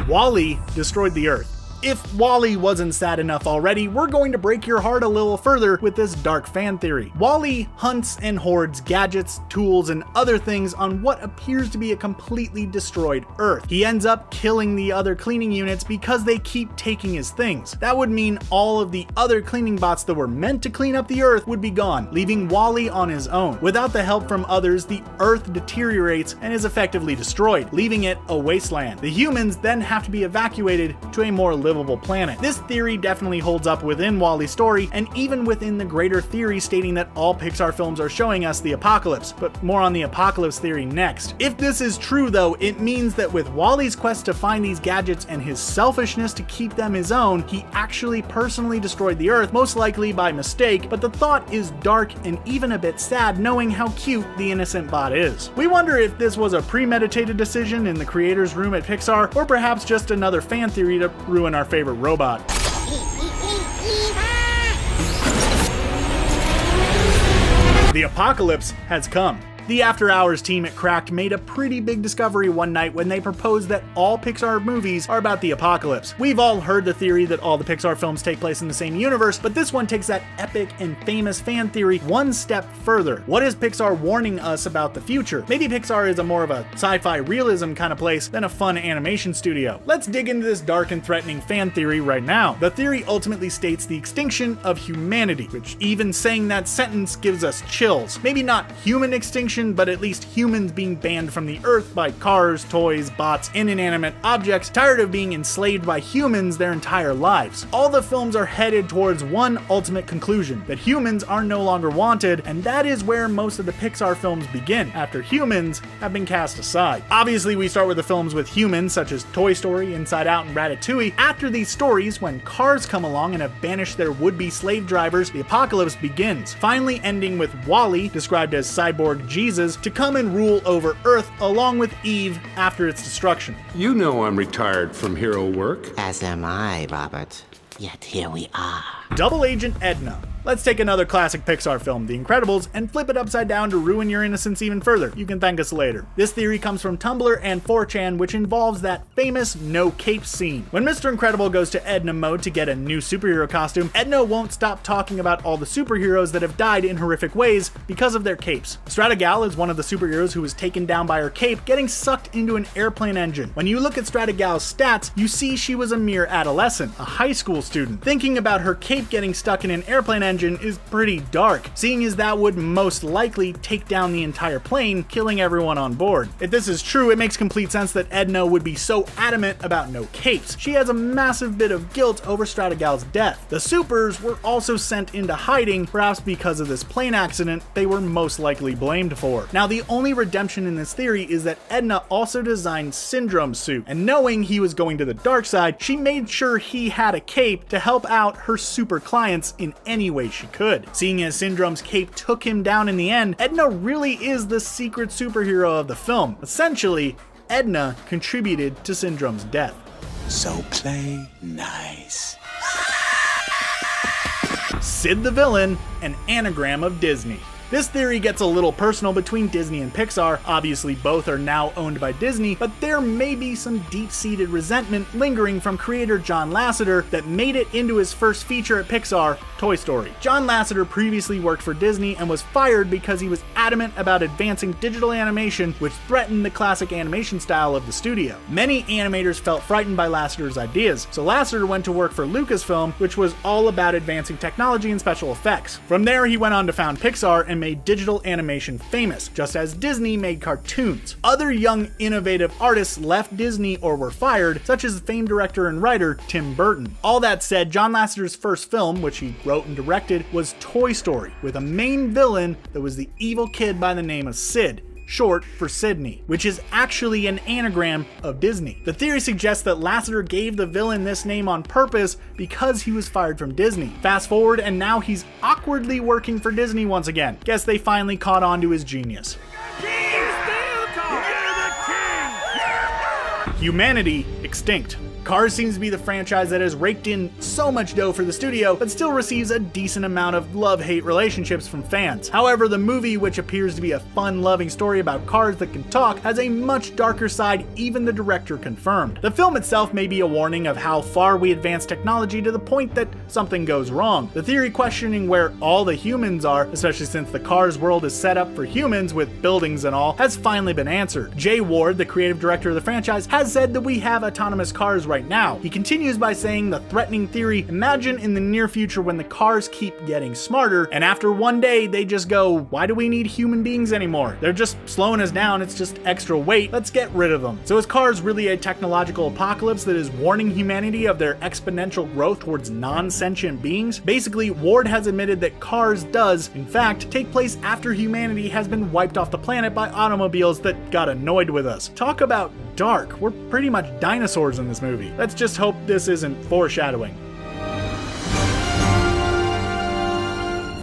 WALL-E destroyed the Earth. If WALL-E wasn't sad enough already, we're going to break your heart a little further with this dark fan theory. WALL-E hunts and hoards gadgets, tools, and other things on what appears to be a completely destroyed Earth. He ends up killing the other cleaning units because they keep taking his things. That would mean all of the other cleaning bots that were meant to clean up the Earth would be gone, leaving WALL-E on his own. Without the help from others, the Earth deteriorates and is effectively destroyed, leaving it a wasteland. The humans then have to be evacuated to a more livable planet. This theory definitely holds up within WALL-E's story, and even within the greater theory stating that all Pixar films are showing us the apocalypse, but more on the apocalypse theory next. If this is true though, it means that with WALL-E's quest to find these gadgets and his selfishness to keep them his own, he actually personally destroyed the Earth, most likely by mistake, but the thought is dark and even a bit sad knowing how cute the innocent bot is. We wonder if this was a premeditated decision in the creator's room at Pixar, or perhaps just another fan theory to ruin our favorite robot. The apocalypse has come. The After Hours team at Cracked made a pretty big discovery one night when they proposed that all Pixar movies are about the apocalypse. We've all heard the theory that all the Pixar films take place in the same universe, but this one takes that epic and famous fan theory one step further. What is Pixar warning us about the future? Maybe Pixar is more of a sci-fi realism kind of place than a fun animation studio. Let's dig into this dark and threatening fan theory right now. The theory ultimately states the extinction of humanity, which even saying that sentence gives us chills. Maybe not human extinction, extinction, but at least humans being banned from the earth by cars, toys, bots, and inanimate objects, tired of being enslaved by humans their entire lives. All the films are headed towards one ultimate conclusion, that humans are no longer wanted, and that is where most of the Pixar films begin, after humans have been cast aside. Obviously, we start with the films with humans, such as Toy Story, Inside Out, and Ratatouille. After these stories, when cars come along and have banished their would-be slave drivers, the apocalypse begins, finally ending with WALL-E, described as Cyborg Jesus, to come and rule over Earth along with Eve after its destruction. You know I'm retired from hero work. As am I, Robert. Yet here we are. Double Agent Edna. Let's take another classic Pixar film, The Incredibles, and flip it upside down to ruin your innocence even further. You can thank us later. This theory comes from Tumblr and 4chan, which involves that famous no cape scene. When Mr. Incredible goes to Edna mode to get a new superhero costume, Edna won't stop talking about all the superheroes that have died in horrific ways because of their capes. Stratagal is one of the superheroes who was taken down by her cape, getting sucked into an airplane engine. When you look at Stratagal's stats, you see she was a mere adolescent, a high school student. Thinking about her cape getting stuck in an airplane engine is pretty dark, seeing as that would most likely take down the entire plane, killing everyone on board. If this is true, it makes complete sense that Edna would be so adamant about no capes. She has a massive bit of guilt over Stratagal's death. The supers were also sent into hiding, perhaps because of this plane accident they were most likely blamed for. Now, the only redemption in this theory is that Edna also designed Syndrome's suit, and knowing he was going to the dark side, she made sure he had a cape to help out her super clients in any way she could. Seeing as Syndrome's cape took him down in the end, Edna really is the secret superhero of the film. Essentially, Edna contributed to Syndrome's death. So play nice. Sid the Villain, an anagram of Disney. This theory gets a little personal between Disney and Pixar. Obviously, both are now owned by Disney, but there may be some deep-seated resentment lingering from creator John Lasseter that made it into his first feature at Pixar, Toy Story. John Lasseter previously worked for Disney and was fired because he was adamant about advancing digital animation, which threatened the classic animation style of the studio. Many animators felt frightened by Lasseter's ideas, so Lasseter went to work for Lucasfilm, which was all about advancing technology and special effects. From there, he went on to found Pixar and made digital animation famous, just as Disney made cartoons. Other young, innovative artists left Disney or were fired, such as famed director and writer Tim Burton. All that said, John Lasseter's first film, which he wrote and directed, was Toy Story, with a main villain that was the evil kid by the name of Sid, short for Sydney, which is actually an anagram of Disney. The theory suggests that Lasseter gave the villain this name on purpose because he was fired from Disney. Fast forward, and now he's awkwardly working for Disney once again. Guess they finally caught on to his genius. Humanity extinct. Cars seems to be the franchise that has raked in so much dough for the studio, but still receives a decent amount of love-hate relationships from fans. However, the movie, which appears to be a fun-loving story about cars that can talk, has a much darker side, even the director confirmed. The film itself may be a warning of how far we advance technology to the point that something goes wrong. The theory questioning where all the humans are, especially since the Cars world is set up for humans with buildings and all, has finally been answered. Jay Ward, the creative director of the franchise, has said that we have autonomous cars right now. He continues by saying the threatening theory, imagine in the near future when the cars keep getting smarter, and after one day they just go, why do we need human beings anymore? They're just slowing us down, it's just extra weight, let's get rid of them. So is Cars really a technological apocalypse that is warning humanity of their exponential growth towards non-sentient beings? Basically, Ward has admitted that Cars does, in fact, take place after humanity has been wiped off the planet by automobiles that got annoyed with us. Talk about dark. We're pretty much dinosaurs in this movie. Let's just hope this isn't foreshadowing.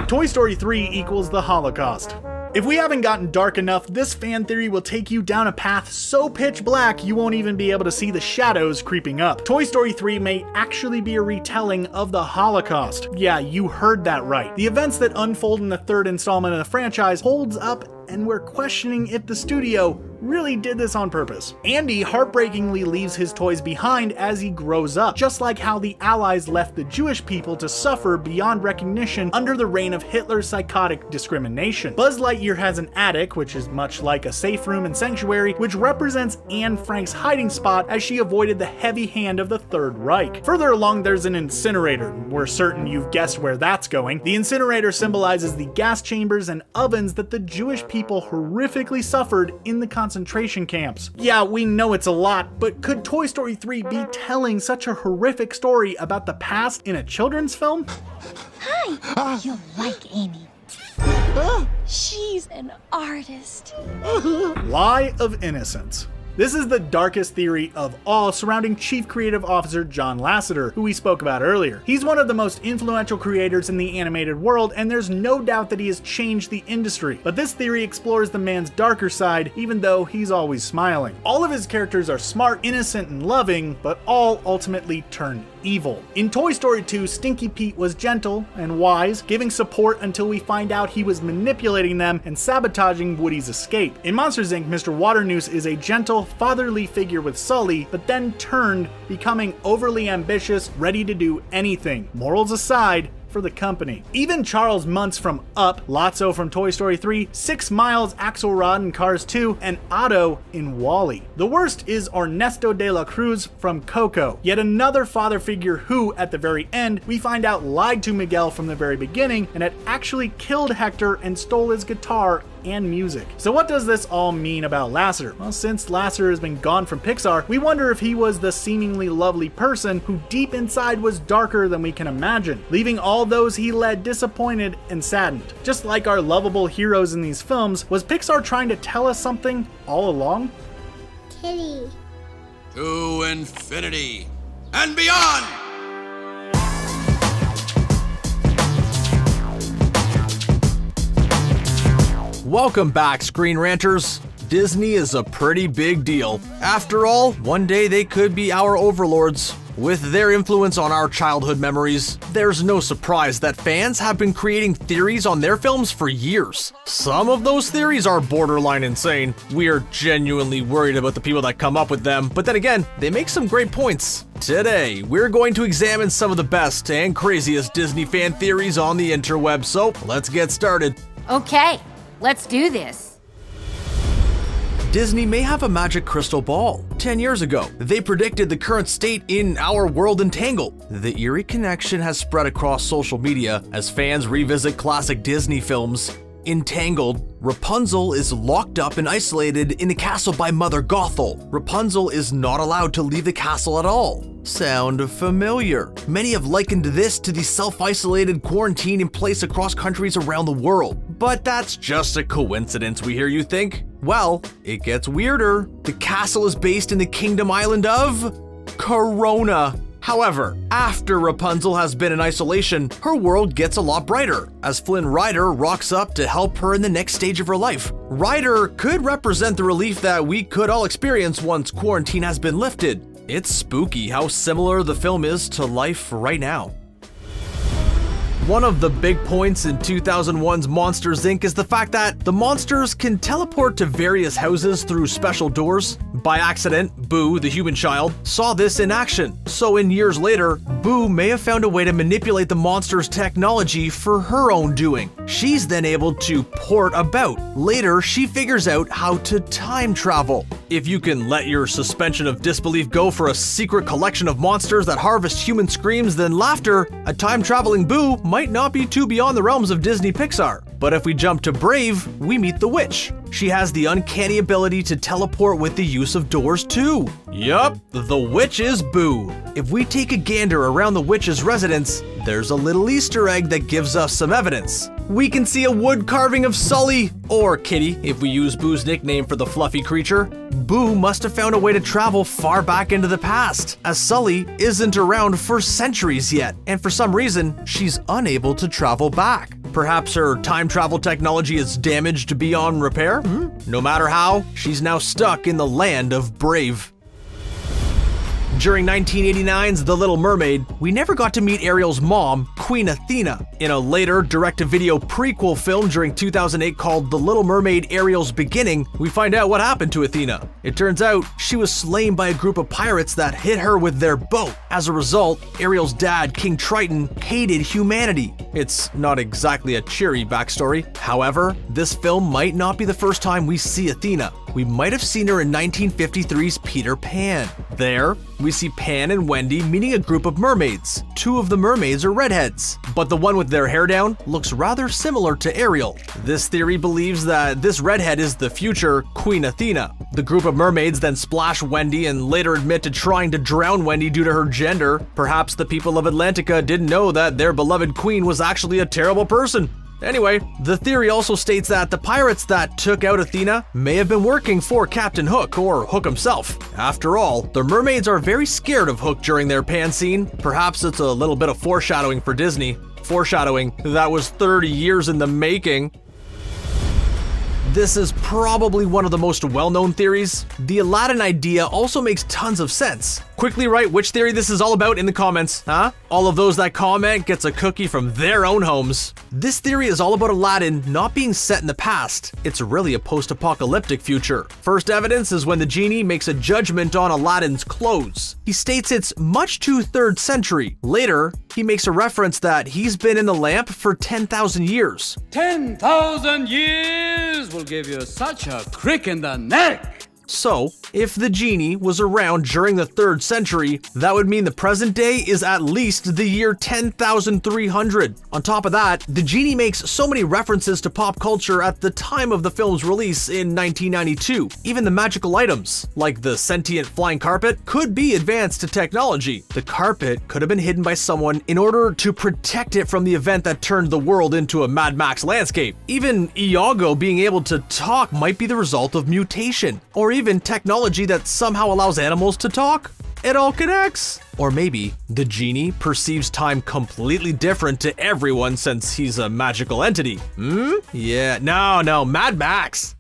Toy Story 3 equals the Holocaust. If we haven't gotten dark enough, this fan theory will take you down a path so pitch black you won't even be able to see the shadows creeping up. Toy Story 3 may actually be a retelling of the Holocaust. Yeah, you heard that right. The events that unfold in the third installment of the franchise holds up, and we're questioning if the studio really did this on purpose. Andy heartbreakingly leaves his toys behind as he grows up, just like how the Allies left the Jewish people to suffer beyond recognition under the reign of Hitler's psychotic discrimination. Buzz Lightyear has an attic, which is much like a safe room in Sanctuary, which represents Anne Frank's hiding spot as she avoided the heavy hand of the Third Reich. Further along, there's an incinerator. We're certain you've guessed where that's going. The incinerator symbolizes the gas chambers and ovens that the Jewish people horrifically suffered in the concentration camps. Yeah, we know it's a lot, but could Toy Story 3 be telling such a horrific story about the past in a children's film? Hi! You'll like Amy. She's an artist. Lie of innocence. This is the darkest theory of all surrounding Chief Creative Officer John Lasseter, who we spoke about earlier. He's one of the most influential creators in the animated world, and there's no doubt that he has changed the industry. But this theory explores the man's darker side, even though he's always smiling. All of his characters are smart, innocent, and loving, but all ultimately turn evil. In Toy Story 2, Stinky Pete was gentle and wise, giving support until we find out he was manipulating them and sabotaging Woody's escape. In Monsters Inc., Mr. Waternoose is a gentle, fatherly figure with Sully, but then turned, becoming overly ambitious, ready to do anything, morals aside, for the company. Even Charles Muntz from Up, Lotso from Toy Story 3, 6 Miles, Axelrod in Cars 2, and Otto in WALL-E. The worst is Ernesto de la Cruz from Coco, yet another father figure who, at the very end, we find out lied to Miguel from the very beginning and had actually killed Hector and stole his guitar and music. So what does this all mean about Lasseter? Well, since Lasseter has been gone from Pixar, we wonder if he was the seemingly lovely person who deep inside was darker than we can imagine, leaving all those he led disappointed and saddened. Just like our lovable heroes in these films, was Pixar trying to tell us something all along? Kitty. To infinity and beyond! Welcome back, Screen Ranters. Disney is a pretty big deal. After all, one day they could be our overlords. With their influence on our childhood memories, there's no surprise that fans have been creating theories on their films for years. Some of those theories are borderline insane. We are genuinely worried about the people that come up with them, but then again, they make some great points. Today, we're going to examine some of the best and craziest Disney fan theories on the interweb, so let's get started. Okay, let's do this. Disney may have a magic crystal ball. 10 years ago, they predicted the current state in our world entangled. The eerie connection has spread across social media as fans revisit classic Disney films. Entangled, Rapunzel is locked up and isolated in a castle by Mother Gothel. Rapunzel is not allowed to leave the castle at all. Sound familiar? Many have likened this to the self-isolated quarantine in place across countries around the world. But that's just a coincidence, we hear you think? Well, it gets weirder. The castle is based in the kingdom island of Corona. However, after Rapunzel has been in isolation, her world gets a lot brighter, as Flynn Rider rocks up to help her in the next stage of her life. Rider could represent the relief that we could all experience once quarantine has been lifted. It's spooky how similar the film is to life right now. One of the big points in 2001's Monsters Inc. is the fact that the monsters can teleport to various houses through special doors. By accident, Boo, the human child, saw this in action. So in years later, Boo may have found a way to manipulate the monster's technology for her own doing. She's then able to port about. Later, she figures out how to time travel. If you can let your suspension of disbelief go for a secret collection of monsters that harvest human screams then laughter, a time-traveling Boo might not be too beyond the realms of Disney Pixar. But if we jump to Brave, we meet the witch. She has the uncanny ability to teleport with the use of doors too. Yup, the witch is Boo. If we take a gander around the witch's residence, there's a little Easter egg that gives us some evidence. We can see a wood carving of Sully, or Kitty if we use Boo's nickname for the fluffy creature. Boo must have found a way to travel far back into the past, as Sully isn't around for centuries yet, and for some reason, she's unable to travel back. Perhaps her time travel technology is damaged beyond repair? No matter how, she's now stuck in the land of Brave. During 1989's The Little Mermaid, we never got to meet Ariel's mom, Queen Athena. In a later direct-to-video prequel film during 2008 called The Little Mermaid: Ariel's Beginning, we find out what happened to Athena. It turns out she was slain by a group of pirates that hit her with their boat. As a result, Ariel's dad, King Triton, hated humanity. It's not exactly a cheery backstory. However, this film might not be the first time we see Athena. We might have seen her in 1953's Peter Pan. There, we see Pan and Wendy meeting a group of mermaids. Two of the mermaids are redheads, but the one with their hair down looks rather similar to Ariel. This theory believes that this redhead is the future Queen Athena. The group of mermaids then splash Wendy and later admit to trying to drown Wendy due to her gender. Perhaps the people of Atlantica didn't know that their beloved queen was actually a terrible person. Anyway, the theory also states that the pirates that took out Athena may have been working for Captain Hook or Hook himself. After all, the mermaids are very scared of Hook during their Pan scene. Perhaps it's a little bit of foreshadowing for Disney. Foreshadowing that was 30 years in the making. This is probably one of the most well-known theories. The Aladdin idea also makes tons of sense. Quickly write which theory this is all about in the comments, huh? All of those that comment gets a cookie from their own homes. This theory is all about Aladdin not being set in the past. It's really a post-apocalyptic future. First evidence is when the genie makes a judgment on Aladdin's clothes. He states it's much too 3rd century. Later, he makes a reference that he's been in the lamp for 10,000 years. 10,000 years will give you such a crick in the neck. So, if the genie was around during the 3rd century, that would mean the present day is at least the year 10,300. On top of that, the genie makes so many references to pop culture at the time of the film's release in 1992. Even the magical items, like the sentient flying carpet, could be advanced technology. The carpet could have been hidden by someone in order to protect it from the event that turned the world into a Mad Max landscape. Even Iago being able to talk might be the result of mutation, or even technology that somehow allows animals to talk. It all connects. Or maybe the genie perceives time completely different to everyone since he's a magical entity. Yeah, no, Mad Max.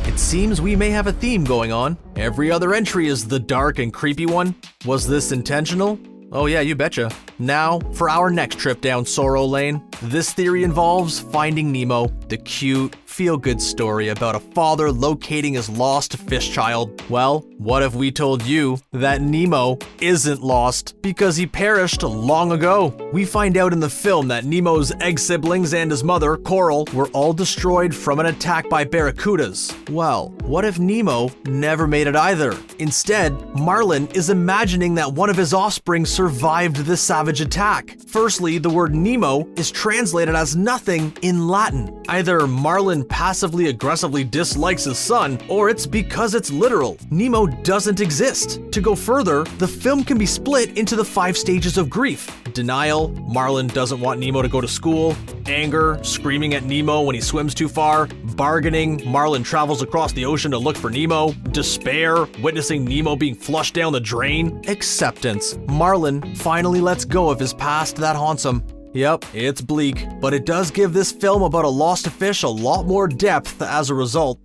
It seems we may have a theme going on. Every other entry is the dark and creepy one. Was this intentional? Oh yeah, you betcha. Now, for our next trip down Sorrow Lane. This theory involves Finding Nemo, the cute, feel-good story about a father locating his lost fish child. Well, what if we told you that Nemo isn't lost because he perished long ago? We find out in the film that Nemo's egg siblings and his mother, Coral, were all destroyed from an attack by barracudas. Well, what if Nemo never made it either? Instead, Marlin is imagining that one of his offspring survived the savage attack. Firstly, the word Nemo is translated as nothing in Latin. Either Marlin passively aggressively dislikes his son, or it's because it's literal. Nemo doesn't exist. To go further, the film can be split into the 5 stages of grief. Denial, Marlin doesn't want Nemo to go to school. Anger, screaming at Nemo when he swims too far. Bargaining, Marlin travels across the ocean to look for Nemo. Despair, witnessing Nemo being flushed down the drain. Acceptance, Marlin finally lets go of his past that haunts him. Yep, it's bleak, but it does give this film about a lost fish a lot more depth as a result.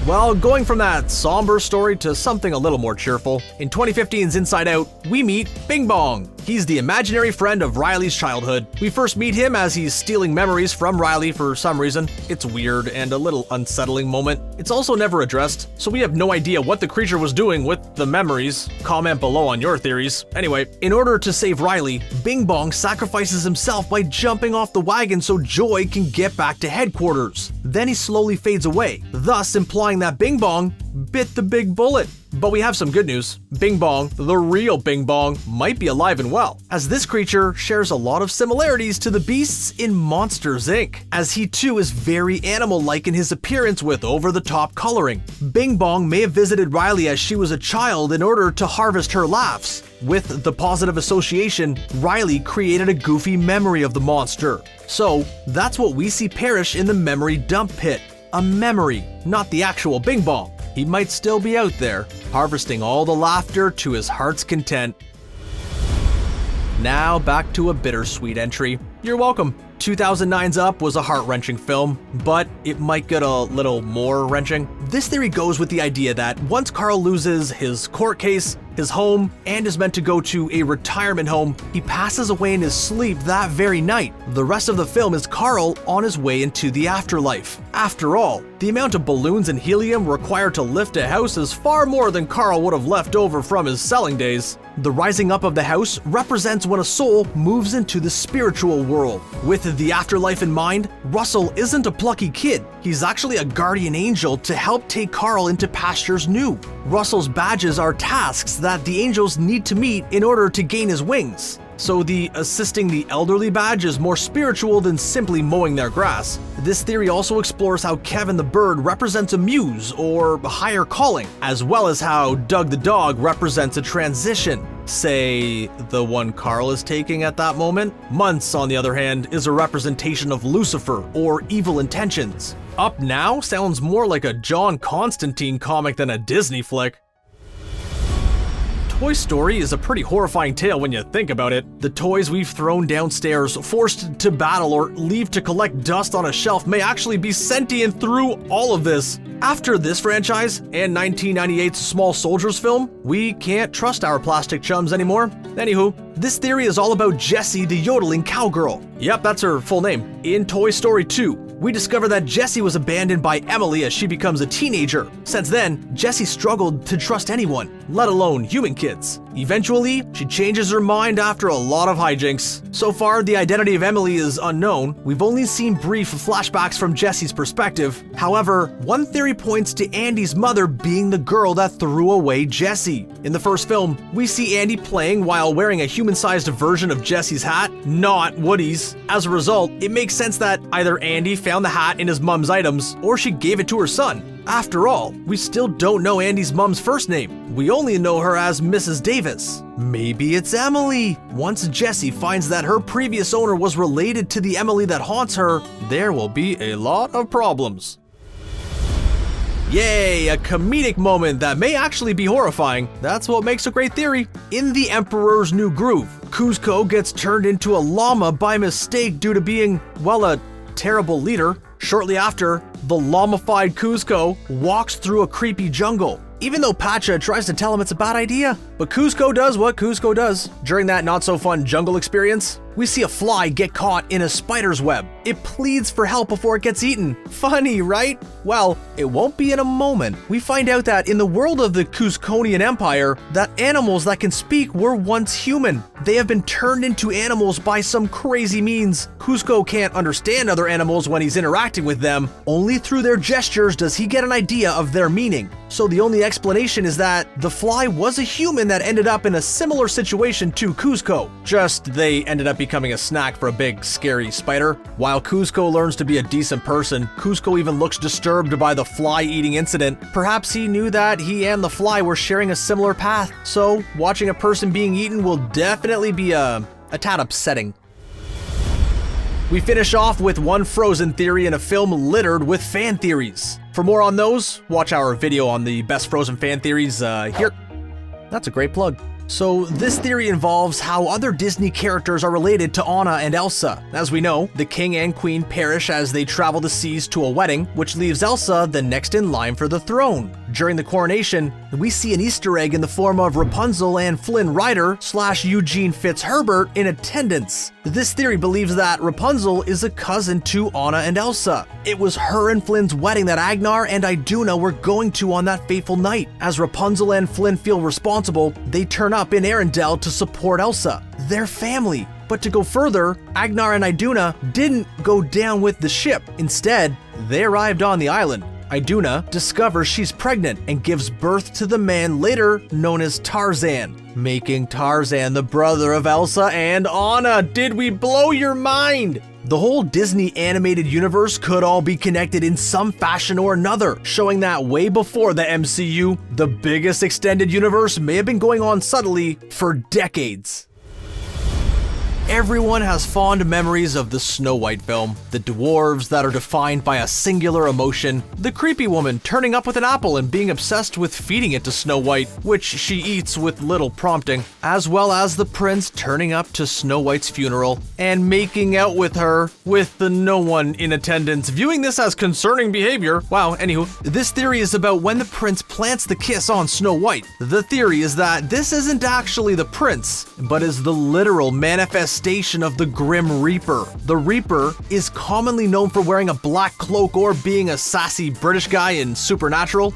Well, going from that somber story to something a little more cheerful, in 2015's Inside Out, we meet Bing Bong. He's the imaginary friend of Riley's childhood. We first meet him as he's stealing memories from Riley for some reason. It's weird and a little unsettling moment. It's also never addressed, so we have no idea what the creature was doing with the memories. Comment below on your theories. Anyway, in order to save Riley, Bing Bong sacrifices himself by jumping off the wagon so Joy can get back to headquarters. Then he slowly fades away, thus implying that Bing Bong bit the big bullet. But we have some good news. Bing Bong, the real Bing Bong, might be alive and well, as this creature shares a lot of similarities to the beasts in Monsters, Inc., as he too is very animal-like in his appearance with over-the-top coloring. Bing Bong may have visited Riley as she was a child in order to harvest her laughs. With the positive association, Riley created a goofy memory of the monster. So, that's what we see perish in the memory dump pit. A memory, not the actual Bing Bong. He might still be out there, harvesting all the laughter to his heart's content. Now back to a bittersweet entry. You're welcome. 2009's Up was a heart-wrenching film, but it might get a little more wrenching. This theory goes with the idea that once Carl loses his court case, his home, and is meant to go to a retirement home, he passes away in his sleep that very night. The rest of the film is Carl on his way into the afterlife. After all, the amount of balloons and helium required to lift a house is far more than Carl would have left over from his selling days. The rising up of the house represents when a soul moves into the spiritual world. With the afterlife in mind, Russell isn't a plucky kid. He's actually a guardian angel to help take Carl into pastures new. Russell's badges are tasks that the angels need to meet in order to gain his wings. So the assisting the elderly badge is more spiritual than simply mowing their grass. This theory also explores how Kevin the bird represents a muse or a higher calling, as well as how Doug the dog represents a transition. Say, the one Carl is taking at that moment. Months, on the other hand, is a representation of Lucifer or evil intentions. Up Now sounds more like a John Constantine comic than a Disney flick. Toy Story is a pretty horrifying tale when you think about it. The toys we've thrown downstairs, forced to battle, or leave to collect dust on a shelf may actually be sentient through all of this. After this franchise and 1998's Small Soldiers film, we can't trust our plastic chums anymore. Anywho, this theory is all about Jessie the yodeling cowgirl. Yep, that's her full name. In Toy Story 2, we discover that Jessie was abandoned by Emily as she becomes a teenager. Since then, Jessie struggled to trust anyone, let alone human kids. Eventually, she changes her mind after a lot of hijinks. So far, the identity of Emily is unknown. We've only seen brief flashbacks from Jessie's perspective. However, one theory points to Andy's mother being the girl that threw away Jessie. In the first film, we see Andy playing while wearing a human-sized version of Jessie's hat, not Woody's. As a result, it makes sense that either Andy found the hat in his mom's items, or she gave it to her son. After all, we still don't know Andy's mom's first name. We only know her as Mrs. Davis. Maybe it's Emily. Once Jessie finds that her previous owner was related to the Emily that haunts her, there will be a lot of problems. Yay, a comedic moment that may actually be horrifying. That's what makes a great theory. In The Emperor's New Groove, Kuzco gets turned into a llama by mistake due to being, well, a terrible leader. Shortly after, the llama-fied Kuzco walks through a creepy jungle, even though Pacha tries to tell him it's a bad idea. But Kuzco does what Kuzco does. During that not-so-fun jungle experience, we see a fly get caught in a spider's web. It pleads for help before it gets eaten. Funny, right? Well, it won't be in a moment. We find out that in the world of the Kuzconian Empire, that animals that can speak were once human. They have been turned into animals by some crazy means. Kuzco can't understand other animals when he's interacting with them. Only through their gestures does he get an idea of their meaning. So the only explanation is that the fly was a human that ended up in a similar situation to Kuzco. Just they ended up becoming a snack for a big, scary spider. While Kuzco learns to be a decent person, Kuzco even looks disturbed by the fly-eating incident. Perhaps he knew that he and the fly were sharing a similar path, so watching a person being eaten will definitely be a tad upsetting. We finish off with one Frozen theory in a film littered with fan theories. For more on those, watch our video on the best Frozen fan theories here. That's a great plug. So this theory involves how other Disney characters are related to Anna and Elsa. As we know, the king and queen perish as they travel the seas to a wedding, which leaves Elsa the next in line for the throne. During the coronation, we see an Easter egg in the form of Rapunzel and Flynn Rider / Eugene Fitzherbert in attendance. This theory believes that Rapunzel is a cousin to Anna and Elsa. It was her and Flynn's wedding that Agnar and Iduna were going to on that fateful night. As Rapunzel and Flynn feel responsible, they turn up in Arendelle to support Elsa, their family. But to go further, Agnar and Iduna didn't go down with the ship. Instead, they arrived on the island. Iduna discovers she's pregnant and gives birth to the man later known as Tarzan, making Tarzan the brother of Elsa and Anna. Did we blow your mind? The whole Disney animated universe could all be connected in some fashion or another, showing that way before the MCU, the biggest extended universe may have been going on subtly for decades. Everyone has fond memories of the Snow White film, the dwarves that are defined by a singular emotion, the creepy woman turning up with an apple and being obsessed with feeding it to Snow White, which she eats with little prompting, as well as the prince turning up to Snow White's funeral and making out with her with the no one in attendance, viewing this as concerning behavior. Wow, anywho, this theory is about when the prince plants the kiss on Snow White. The theory is that this isn't actually the prince, but is the literal manifestation of the Grim Reaper. The Reaper is commonly known for wearing a black cloak or being a sassy British guy in Supernatural.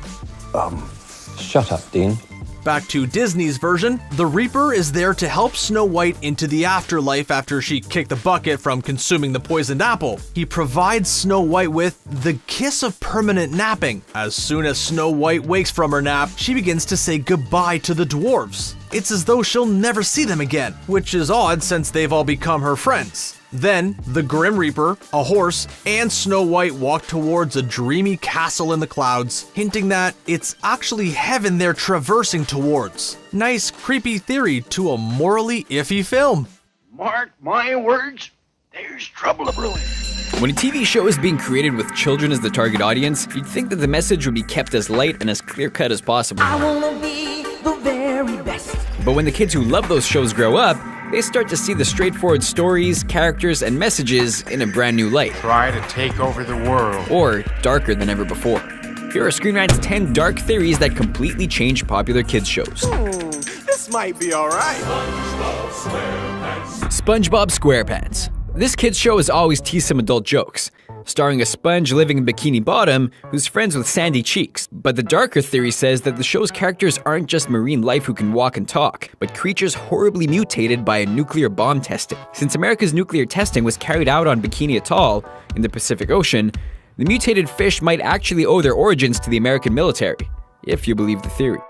Shut up, Dean. Back to Disney's version, the Reaper is there to help Snow White into the afterlife after she kicked the bucket from consuming the poisoned apple. He provides Snow White with the kiss of permanent napping. As soon as Snow White wakes from her nap, she begins to say goodbye to the dwarves. It's as though she'll never see them again, which is odd since they've all become her friends. Then, the Grim Reaper, a horse, and Snow White walk towards a dreamy castle in the clouds, hinting that it's actually heaven they're traversing towards. Nice, creepy theory to a morally iffy film. Mark my words, there's trouble brewing. When a TV show is being created with children as the target audience, you'd think that the message would be kept as light and as clear-cut as possible. I wanna be the very best. But when the kids who love those shows grow up, they start to see the straightforward stories, characters, and messages in a brand new light. Try to take over the world. Or darker than ever before. Here are Screen Rant's 10 dark theories that completely change popular kids shows. This might be alright. SpongeBob SquarePants. This kids show has always teased some adult jokes, starring a sponge living in Bikini Bottom who's friends with Sandy Cheeks. But the darker theory says that the show's characters aren't just marine life who can walk and talk, but creatures horribly mutated by a nuclear bomb testing. Since America's nuclear testing was carried out on Bikini Atoll in the Pacific Ocean, the mutated fish might actually owe their origins to the American military, if you believe the theory.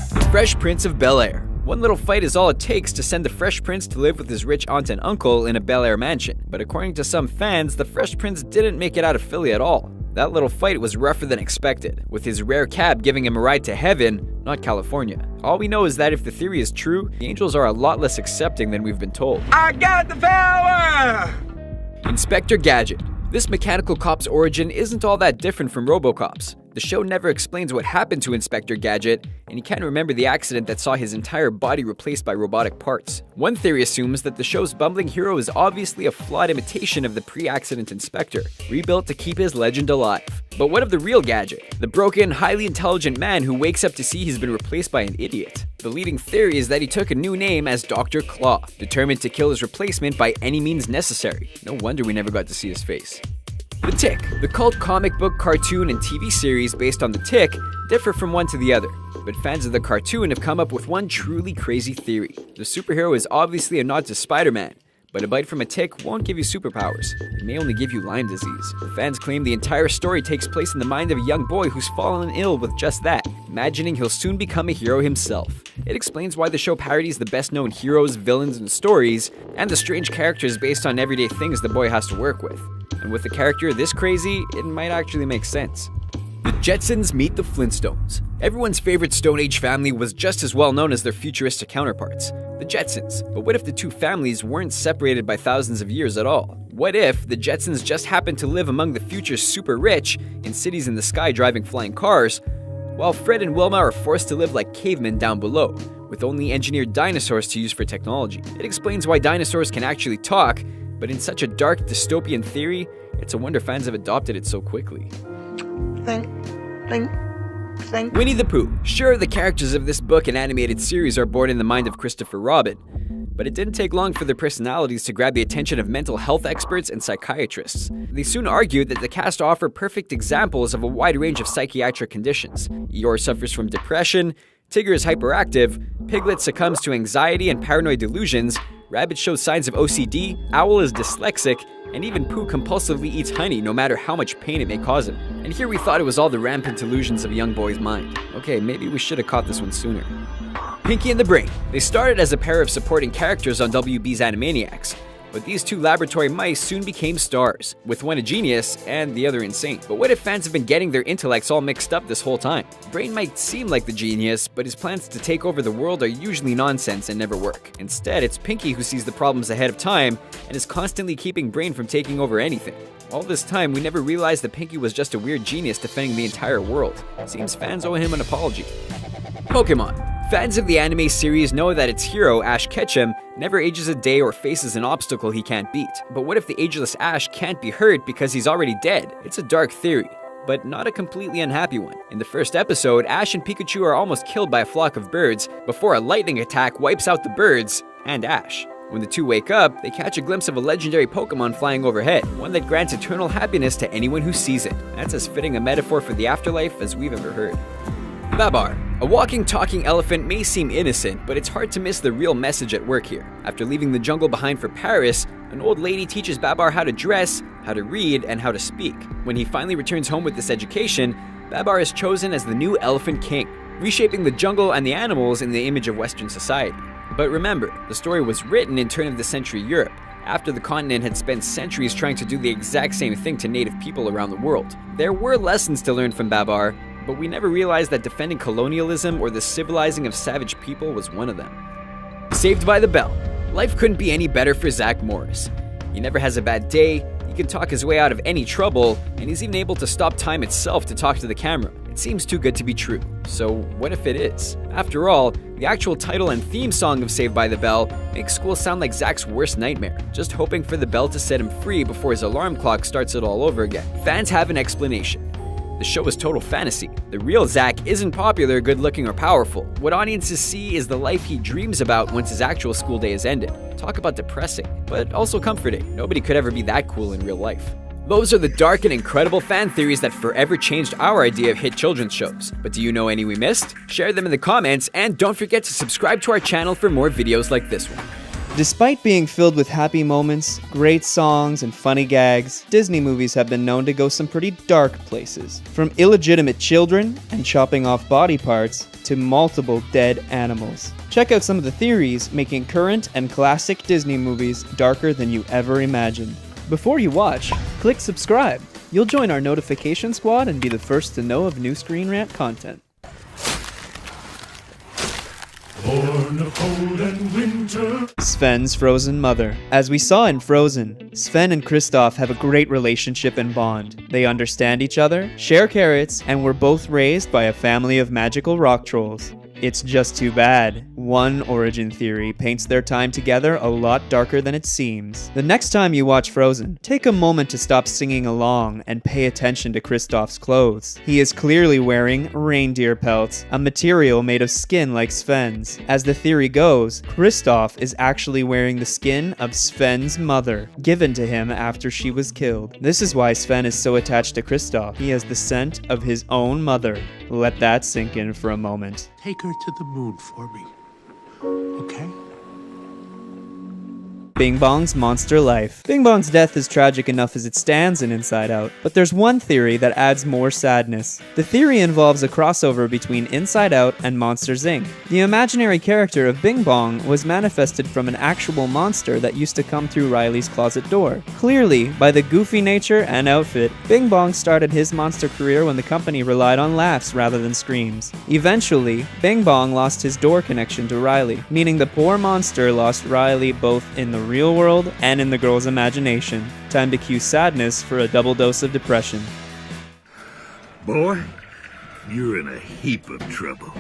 The Fresh Prince of Bel-Air. One little fight is all it takes to send the Fresh Prince to live with his rich aunt and uncle in a Bel Air mansion. But according to some fans, the Fresh Prince didn't make it out of Philly at all. That little fight was rougher than expected, with his rare cab giving him a ride to heaven, not California. All we know is that if the theory is true, the angels are a lot less accepting than we've been told. I got the power! Inspector Gadget. This mechanical cop's origin isn't all that different from RoboCop's. The show never explains what happened to Inspector Gadget, and he can't remember the accident that saw his entire body replaced by robotic parts. One theory assumes that the show's bumbling hero is obviously a flawed imitation of the pre-accident Inspector, rebuilt to keep his legend alive. But what of the real Gadget? The broken, highly intelligent man who wakes up to see he's been replaced by an idiot. The leading theory is that he took a new name as Dr. Claw, determined to kill his replacement by any means necessary. No wonder we never got to see his face. The Tick. The cult comic book, cartoon, and TV series based on The Tick differ from one to the other, but fans of the cartoon have come up with one truly crazy theory. The superhero is obviously a nod to Spider-Man, but a bite from a tick won't give you superpowers. It may only give you Lyme disease. The fans claim the entire story takes place in the mind of a young boy who's fallen ill with just that, imagining he'll soon become a hero himself. It explains why the show parodies the best-known heroes, villains, and stories, and the strange characters based on everyday things the boy has to work with. And with a character this crazy, it might actually make sense. The Jetsons meet the Flintstones. Everyone's favorite Stone Age family was just as well known as their futuristic counterparts, the Jetsons. But what if the two families weren't separated by thousands of years at all? What if the Jetsons just happened to live among the future's super rich, in cities in the sky driving flying cars, while Fred and Wilma are forced to live like cavemen down below, with only engineered dinosaurs to use for technology? It explains why dinosaurs can actually talk, but in such a dark dystopian theory, it's a wonder fans have adopted it so quickly. Winnie the Pooh. Sure, the characters of this book and animated series are born in the mind of Christopher Robin, but it didn't take long for their personalities to grab the attention of mental health experts and psychiatrists. They soon argued that the cast offer perfect examples of a wide range of psychiatric conditions. Eeyore suffers from depression, Tigger is hyperactive, Piglet succumbs to anxiety and paranoid delusions, Rabbit shows signs of OCD, Owl is dyslexic, and even Pooh compulsively eats honey no matter how much pain it may cause him. And here we thought it was all the rampant illusions of a young boy's mind. Okay, maybe we should have caught this one sooner. Pinky and the Brain. They started as a pair of supporting characters on WB's Animaniacs, But these two laboratory mice soon became stars, with one a genius and the other insane. But what if fans have been getting their intellects all mixed up this whole time? Brain might seem like the genius, but his plans to take over the world are usually nonsense and never work. Instead, it's Pinky who sees the problems ahead of time and is constantly keeping Brain from taking over anything. All this time, we never realized that Pinky was just a weird genius defending the entire world. Seems fans owe him an apology. Pokemon. Fans of the anime series know that its hero, Ash Ketchum, never ages a day or faces an obstacle he can't beat. But what if the ageless Ash can't be hurt because he's already dead? It's a dark theory, but not a completely unhappy one. In the first episode, Ash and Pikachu are almost killed by a flock of birds before a lightning attack wipes out the birds and Ash. When the two wake up, they catch a glimpse of a legendary Pokemon flying overhead, one that grants eternal happiness to anyone who sees it. That's as fitting a metaphor for the afterlife as we've ever heard. Babar. A walking, talking elephant may seem innocent, but it's hard to miss the real message at work here. After leaving the jungle behind for Paris, an old lady teaches Babar how to dress, how to read, and how to speak. When he finally returns home with this education, Babar is chosen as the new Elephant King, reshaping the jungle and the animals in the image of Western society. But remember, the story was written in turn-of-the-century Europe, after the continent had spent centuries trying to do the exact same thing to native people around the world. There were lessons to learn from Babar, but we never realized that defending colonialism or the civilizing of savage people was one of them. Saved by the Bell. Life couldn't be any better for Zach Morris. He never has a bad day, he can talk his way out of any trouble, and he's even able to stop time itself to talk to the camera. It seems too good to be true. So what if it is? After all, the actual title and theme song of Saved by the Bell makes school sound like Zach's worst nightmare, just hoping for the bell to set him free before his alarm clock starts it all over again. Fans have an explanation. The show is total fantasy. The real Zach isn't popular, good-looking, or powerful. What audiences see is the life he dreams about once his actual school day is ended. Talk about depressing, but also comforting. Nobody could ever be that cool in real life. Those are the dark and incredible fan theories that forever changed our idea of hit children's shows. But do you know any we missed? Share them in the comments, and don't forget to subscribe to our channel for more videos like this one. Despite being filled with happy moments, great songs, and funny gags, Disney movies have been known to go some pretty dark places. From illegitimate children and chopping off body parts to multiple dead animals. Check out some of the theories making current and classic Disney movies darker than you ever imagined. Before you watch, click subscribe. You'll join our notification squad and be the first to know of new Screen Rant content. Born of cold and winter. Sven's frozen mother. As we saw in Frozen, Sven and Kristoff have a great relationship and bond. They understand each other, share carrots, and were both raised by a family of magical rock trolls. It's just too bad. One origin theory paints their time together a lot darker than it seems. The next time you watch Frozen, take a moment to stop singing along and pay attention to Kristoff's clothes. He is clearly wearing reindeer pelts, a material made of skin like Sven's. As the theory goes, Kristoff is actually wearing the skin of Sven's mother, given to him after she was killed. This is why Sven is so attached to Kristoff. He has the scent of his own mother. Let that sink in for a moment. Take her to the moon for me, okay? Bing Bong's monster life. Bing Bong's death is tragic enough as it stands in Inside Out, but there's one theory that adds more sadness. The theory involves a crossover between Inside Out and Monsters, Inc. The imaginary character of Bing Bong was manifested from an actual monster that used to come through Riley's closet door. Clearly, by the goofy nature and outfit, Bing Bong started his monster career when the company relied on laughs rather than screams. Eventually, Bing Bong lost his door connection to Riley, meaning the poor monster lost Riley both in the real world and in the girl's imagination. Time to cue sadness for a double dose of depression. Boy, you're in a heap of trouble.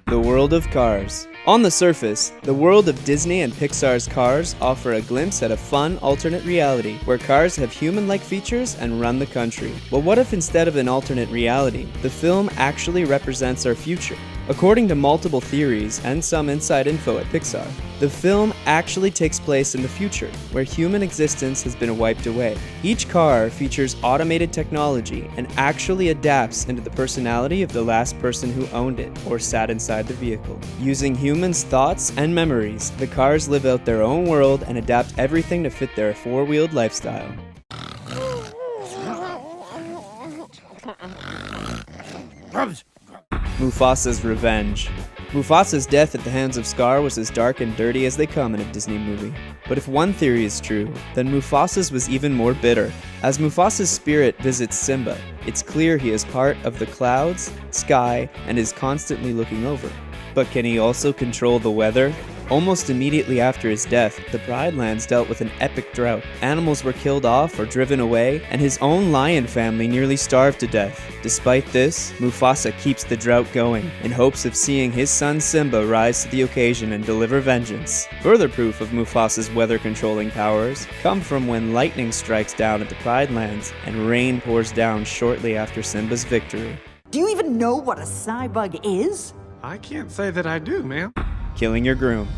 The world of Cars. On the surface, the world of Disney and Pixar's Cars offer a glimpse at a fun alternate reality where cars have human-like features and run the country. But what if instead of an alternate reality, the film actually represents our future? According to multiple theories and some inside info at Pixar, the film actually takes place in the future, where human existence has been wiped away. Each car features automated technology and actually adapts into the personality of the last person who owned it or sat inside the vehicle. Using humans' thoughts and memories, the cars live out their own world and adapt everything to fit their four-wheeled lifestyle. Mufasa's revenge. Mufasa's death at the hands of Scar was as dark and dirty as they come in a Disney movie. But if one theory is true, then Mufasa's was even more bitter. As Mufasa's spirit visits Simba, it's clear he is part of the clouds, sky, and is constantly looking over. But can he also control the weather? Almost immediately after his death, the Pride Lands dealt with an epic drought. Animals were killed off or driven away, and his own lion family nearly starved to death. Despite this, Mufasa keeps the drought going, in hopes of seeing his son Simba rise to the occasion and deliver vengeance. Further proof of Mufasa's weather-controlling powers come from when lightning strikes down at the Pride Lands and rain pours down shortly after Simba's victory. Do you even know what a cybug is? I can't say that I do, ma'am. Killing your groom.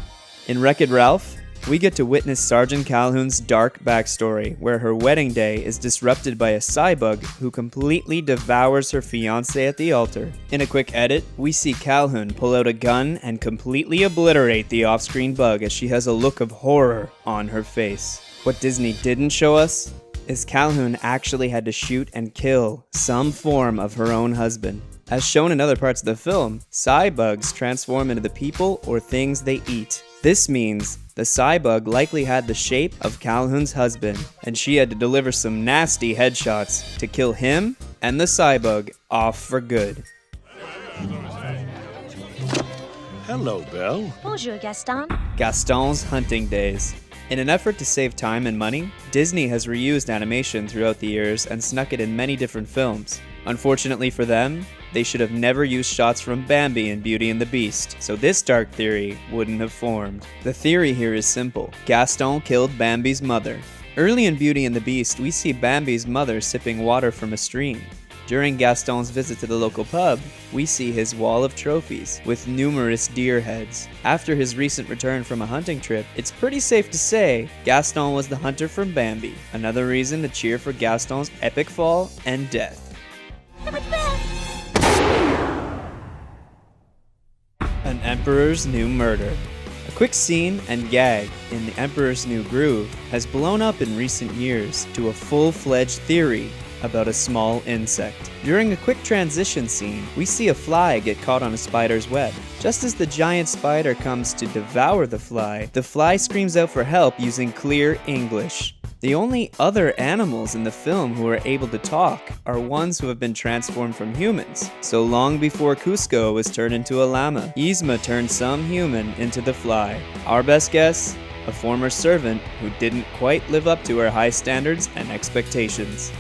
In Wreck-It Ralph, we get to witness Sergeant Calhoun's dark backstory, where her wedding day is disrupted by a cybug who completely devours her fiancé at the altar. In a quick edit, we see Calhoun pull out a gun and completely obliterate the off-screen bug as she has a look of horror on her face. What Disney didn't show us is Calhoun actually had to shoot and kill some form of her own husband. As shown in other parts of the film, cybugs transform into the people or things they eat. This means the cybug likely had the shape of Calhoun's husband, and she had to deliver some nasty headshots to kill him and the cybug off for good. Hello, Belle. Bonjour, Gaston. Gaston's hunting days. In an effort to save time and money, Disney has reused animation throughout the years and snuck it in many different films. Unfortunately for them, they should have never used shots from Bambi in Beauty and the Beast, so this dark theory wouldn't have formed. The theory here is simple. Gaston killed Bambi's mother. Early in Beauty and the Beast, we see Bambi's mother sipping water from a stream. During Gaston's visit to the local pub, we see his wall of trophies with numerous deer heads. After his recent return from a hunting trip, it's pretty safe to say Gaston was the hunter from Bambi. Another reason to cheer for Gaston's epic fall and death. An Emperor's New Murder. A quick scene and gag in The Emperor's New Groove has blown up in recent years to a full-fledged theory about a small insect. During a quick transition scene, we see a fly get caught on a spider's web. Just as the giant spider comes to devour the fly screams out for help using clear English. The only other animals in the film who are able to talk are ones who have been transformed from humans. So long before Cusco was turned into a llama, Yzma turned some human into the fly. Our best guess? A former servant who didn't quite live up to her high standards and expectations.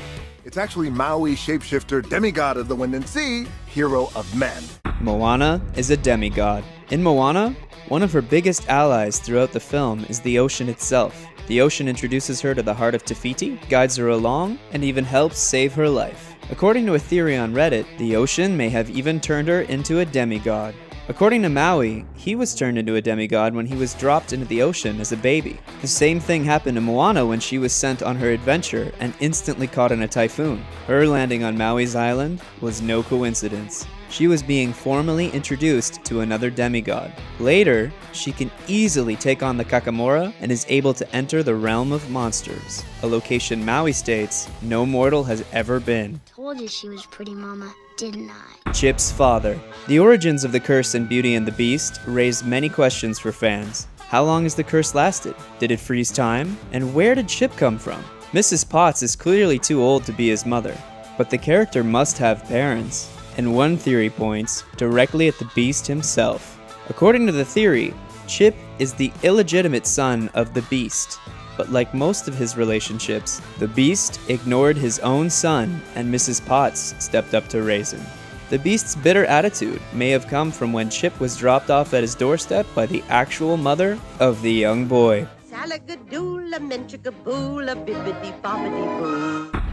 It's actually Maui shapeshifter, demigod of the wind and sea, hero of men. Moana is a demigod. In Moana, one of her biggest allies throughout the film is the ocean itself. The ocean introduces her to the heart of Te Fiti, guides her along, and even helps save her life. According to a theory on Reddit, the ocean may have even turned her into a demigod. According to Maui, he was turned into a demigod when he was dropped into the ocean as a baby. The same thing happened to Moana when she was sent on her adventure and instantly caught in a typhoon. Her landing on Maui's island was no coincidence. She was being formally introduced to another demigod. Later, she can easily take on the Kakamora and is able to enter the realm of monsters, a location Maui states no mortal has ever been. Told you she was pretty, Mama, didn't I? Chip's father. The origins of the curse in Beauty and the Beast raised many questions for fans. How long has the curse lasted? Did it freeze time? And where did Chip come from? Mrs. Potts is clearly too old to be his mother, but the character must have parents. And one theory points directly at the Beast himself. According to the theory, Chip is the illegitimate son of the Beast. But like most of his relationships, the Beast ignored his own son and Mrs. Potts stepped up to raise him. The Beast's bitter attitude may have come from when Chip was dropped off at his doorstep by the actual mother of the young boy.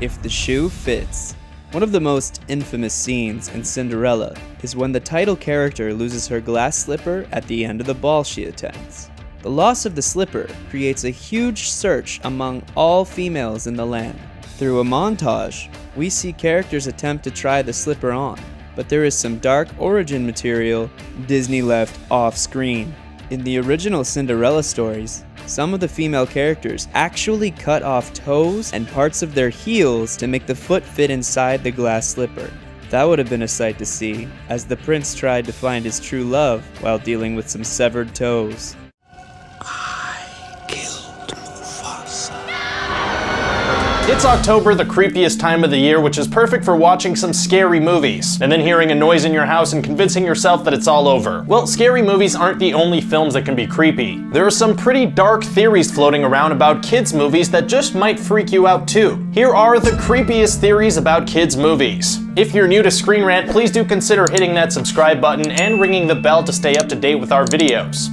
If the shoe fits. One of the most infamous scenes in Cinderella is when the title character loses her glass slipper at the end of the ball she attends. The loss of the slipper creates a huge search among all females in the land. Through a montage, we see characters attempt to try the slipper on, but there is some dark origin material Disney left off screen. In the original Cinderella stories, some of the female characters actually cut off toes and parts of their heels to make the foot fit inside the glass slipper. That would have been a sight to see, as the prince tried to find his true love while dealing with some severed toes. I killed It's October, the creepiest time of the year, which is perfect for watching some scary movies, and then hearing a noise in your house and convincing yourself that it's all over. Well, scary movies aren't the only films that can be creepy. There are some pretty dark theories floating around about kids' movies that just might freak you out too. Here are the creepiest theories about kids' movies. If you're new to Screen Rant, please do consider hitting that subscribe button and ringing the bell to stay up to date with our videos.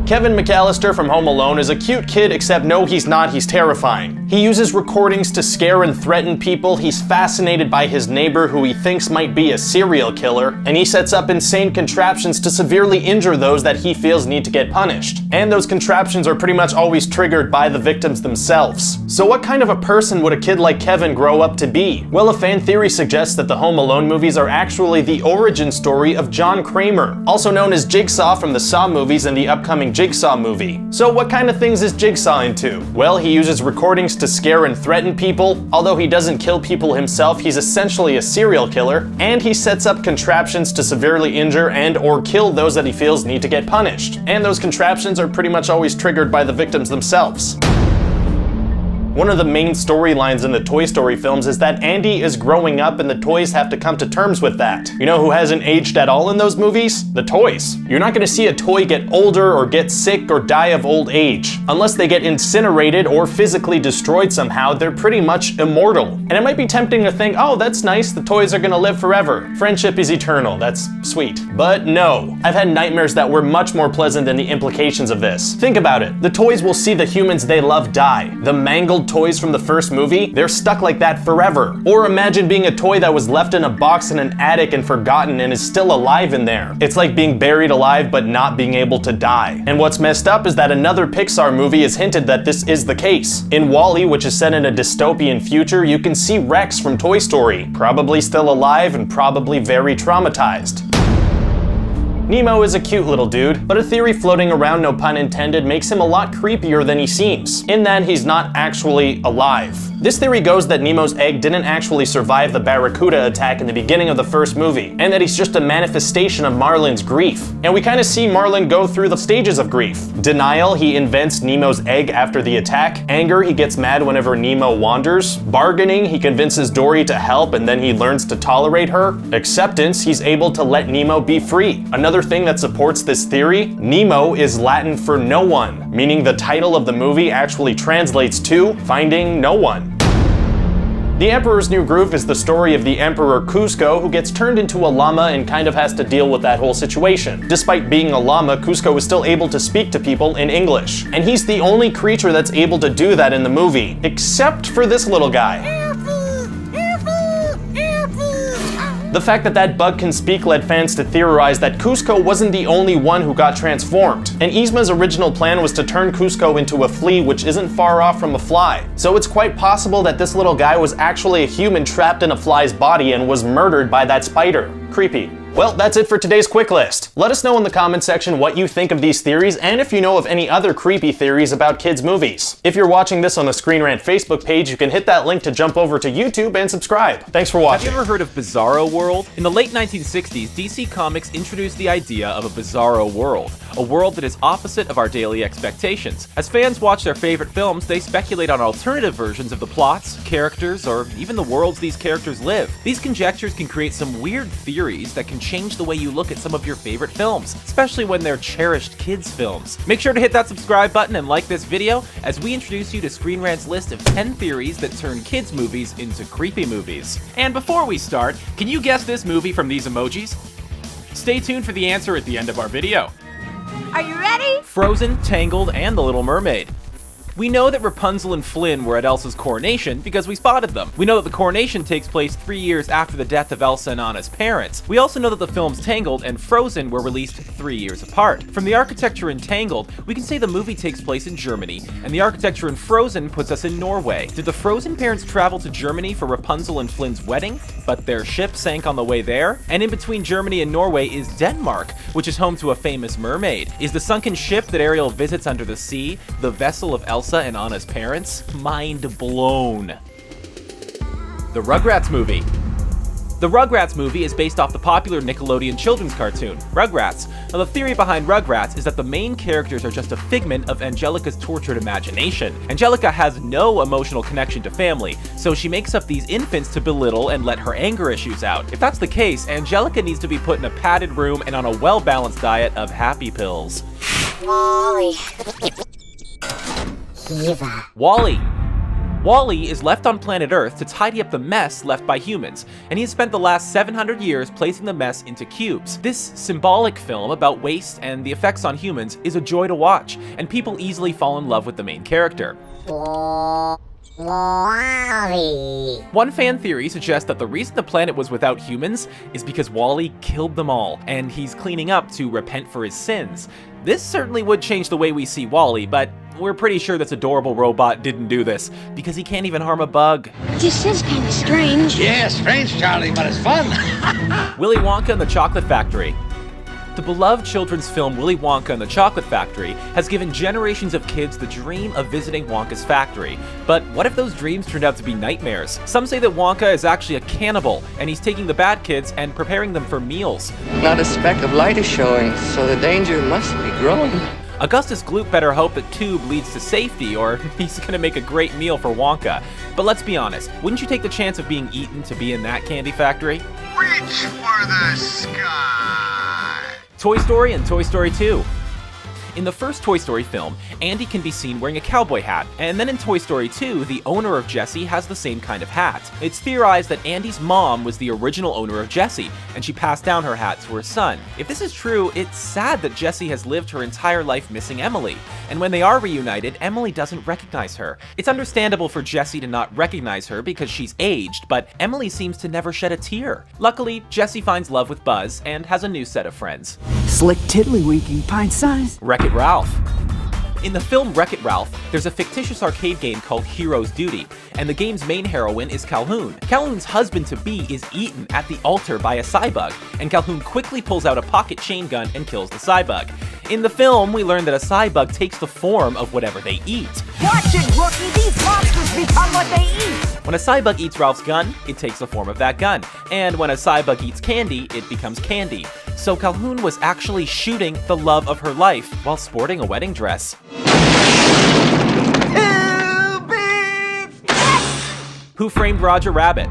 Kevin McAllister from Home Alone is a cute kid, except no, he's not, he's terrifying. He uses recordings to scare and threaten people, he's fascinated by his neighbor who he thinks might be a serial killer, and he sets up insane contraptions to severely injure those that he feels need to get punished. And those contraptions are pretty much always triggered by the victims themselves. So what kind of a person would a kid like Kevin grow up to be? Well, a fan theory suggests that the Home Alone movies are actually the origin story of John Kramer, also known as Jigsaw from the Saw movies and the upcoming Jigsaw movie. So what kind of things is Jigsaw into? Well, he uses recordings to scare and threaten people. Although he doesn't kill people himself, he's essentially a serial killer, and he sets up contraptions to severely injure and or kill those that he feels need to get punished. And those contraptions are pretty much always triggered by the victims themselves. One of the main storylines in the Toy Story films is that Andy is growing up and the toys have to come to terms with that. You know who hasn't aged at all in those movies? The toys. You're not going to see a toy get older or get sick or die of old age. Unless they get incinerated or physically destroyed somehow, they're pretty much immortal. And it might be tempting to think, oh, that's nice, the toys are going to live forever. Friendship is eternal, that's sweet. But no. I've had nightmares that were much more pleasant than the implications of this. Think about it. The toys will see the humans they love die. The mangled toys from the first movie, they're stuck like that forever. Or imagine being a toy that was left in a box in an attic and forgotten and is still alive in there. It's like being buried alive but not being able to die. And what's messed up is that another Pixar movie has hinted that this is the case. In WALL-E, which is set in a dystopian future, you can see Rex from Toy Story, probably still alive and probably very traumatized. Nemo is a cute little dude, but a theory floating around, no pun intended, makes him a lot creepier than he seems, in that he's not actually alive. This theory goes that Nemo's egg didn't actually survive the Barracuda attack in the beginning of the first movie, and that he's just a manifestation of Marlin's grief. And we kind of see Marlin go through the stages of grief. Denial, he invents Nemo's egg after the attack. Anger, he gets mad whenever Nemo wanders. Bargaining, he convinces Dory to help and then he learns to tolerate her. Acceptance, he's able to let Nemo be free. Another thing that supports this theory, Nemo is Latin for no one, meaning the title of the movie actually translates to Finding No One. The Emperor's New Groove is the story of the Emperor Kuzco, who gets turned into a llama and kind of has to deal with that whole situation. Despite being a llama, Kuzco is still able to speak to people in English. And he's the only creature that's able to do that in the movie, except for this little guy. The fact that that bug can speak led fans to theorize that Kuzco wasn't the only one who got transformed. And Yzma's original plan was to turn Kuzco into a flea, which isn't far off from a fly. So it's quite possible that this little guy was actually a human trapped in a fly's body and was murdered by that spider. Creepy. Well, that's it for today's quick list. Let us know in the comment section what you think of these theories and if you know of any other creepy theories about kids' movies. If you're watching this on the Screen Rant Facebook page, you can hit that link to jump over to YouTube and subscribe. Thanks for watching. Have you ever heard of Bizarro World? In the late 1960s, DC Comics introduced the idea of a bizarro world, a world that is opposite of our daily expectations. As fans watch their favorite films, they speculate on alternative versions of the plots, characters, or even the worlds these characters live. These conjectures can create some weird theories that can change the way you look at some of your favorite films, especially when they're cherished kids' films. Make sure to hit that subscribe button and like this video as we introduce you to Screen Rant's list of 10 theories that turn kids' movies into creepy movies. And before we start, can you guess this movie from these emojis? Stay tuned for the answer at the end of our video. Are you ready? Frozen, Tangled, and The Little Mermaid. We know that Rapunzel and Flynn were at Elsa's coronation because we spotted them. We know that the coronation takes place 3 years after the death of Elsa and Anna's parents. We also know that the films Tangled and Frozen were released 3 years apart. From the architecture in Tangled, we can say the movie takes place in Germany, and the architecture in Frozen puts us in Norway. Did the Frozen parents travel to Germany for Rapunzel and Flynn's wedding, but their ship sank on the way there? And in between Germany and Norway is Denmark, which is home to a famous mermaid. Is the sunken ship that Ariel visits under the sea the vessel of Elsa and Anna's parents? Mind blown. The Rugrats movie. The Rugrats movie is based off the popular Nickelodeon children's cartoon, Rugrats. Now, the theory behind Rugrats is that the main characters are just a figment of Angelica's tortured imagination. Angelica has no emotional connection to family, so she makes up these infants to belittle and let her anger issues out. If that's the case, Angelica needs to be put in a padded room and on a well-balanced diet of happy pills. Wally. Wally is left on planet Earth to tidy up the mess left by humans, and he has spent the last 700 years placing the mess into cubes. This symbolic film about waste and the effects on humans is a joy to watch, and people easily fall in love with the main character. Wally. One fan theory suggests that the reason the planet was without humans is because Wally killed them all, and he's cleaning up to repent for his sins. This certainly would change the way we see Wally, but we're pretty sure this adorable robot didn't do this, because he can't even harm a bug. This is kind of strange. Yeah, strange, Charlie, but it's fun. Willy Wonka and the Chocolate Factory. The beloved children's film Willy Wonka and the Chocolate Factory has given generations of kids the dream of visiting Wonka's factory. But what if those dreams turned out to be nightmares? Some say that Wonka is actually a cannibal, and he's taking the bad kids and preparing them for meals. Not a speck of light is showing, so the danger must be growing. Augustus Gloop better hope that Tube leads to safety, or he's gonna make a great meal for Wonka. But let's be honest, wouldn't you take the chance of being eaten to be in that candy factory? Reach for the sky. Toy Story and Toy Story 2. In the first Toy Story film, Andy can be seen wearing a cowboy hat, and then in Toy Story 2, the owner of Jessie has the same kind of hat. It's theorized that Andy's mom was the original owner of Jessie, and she passed down her hat to her son. If this is true, it's sad that Jessie has lived her entire life missing Emily, and when they are reunited, Emily doesn't recognize her. It's understandable for Jessie to not recognize her because she's aged, but Emily seems to never shed a tear. Luckily, Jessie finds love with Buzz and has a new set of friends. Slick tiddlywinking, pint-sized. Wreck-It Ralph. In the film Wreck-It Ralph, there's a fictitious arcade game called Hero's Duty, and the game's main heroine is Calhoun. Calhoun's husband-to-be is eaten at the altar by a cybug, and Calhoun quickly pulls out a pocket chain gun and kills the cybug. In the film, we learn that a cybug takes the form of whatever they eat. Watch it, rookie! These monsters become what they eat! When a cybug eats Ralph's gun, it takes the form of that gun. And when a cybug eats candy, it becomes candy. So Calhoun was actually shooting the love of her life while sporting a wedding dress. Who Framed Roger Rabbit?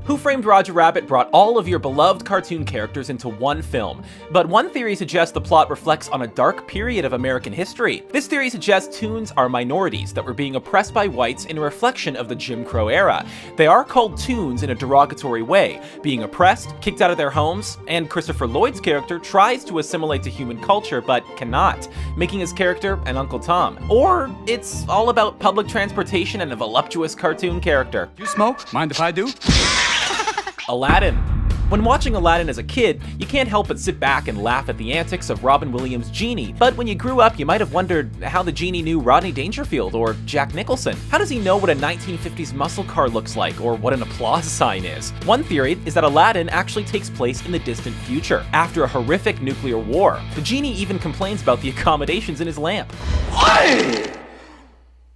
Who Framed Roger Rabbit brought all of your beloved cartoon characters into one film, but one theory suggests the plot reflects on a dark period of American history. This theory suggests toons are minorities that were being oppressed by whites in a reflection of the Jim Crow era. They are called toons in a derogatory way, being oppressed, kicked out of their homes, and Christopher Lloyd's character tries to assimilate to human culture but cannot, making his character an Uncle Tom. Or it's all about public transportation and a voluptuous cartoon character. You smoke? Mind if I do? Aladdin. When watching Aladdin as a kid, you can't help but sit back and laugh at the antics of Robin Williams' Genie, but when you grew up, you might have wondered how the Genie knew Rodney Dangerfield or Jack Nicholson. How does he know what a 1950s muscle car looks like or what an applause sign is? One theory is that Aladdin actually takes place in the distant future, after a horrific nuclear war. The Genie even complains about the accommodations in his lamp.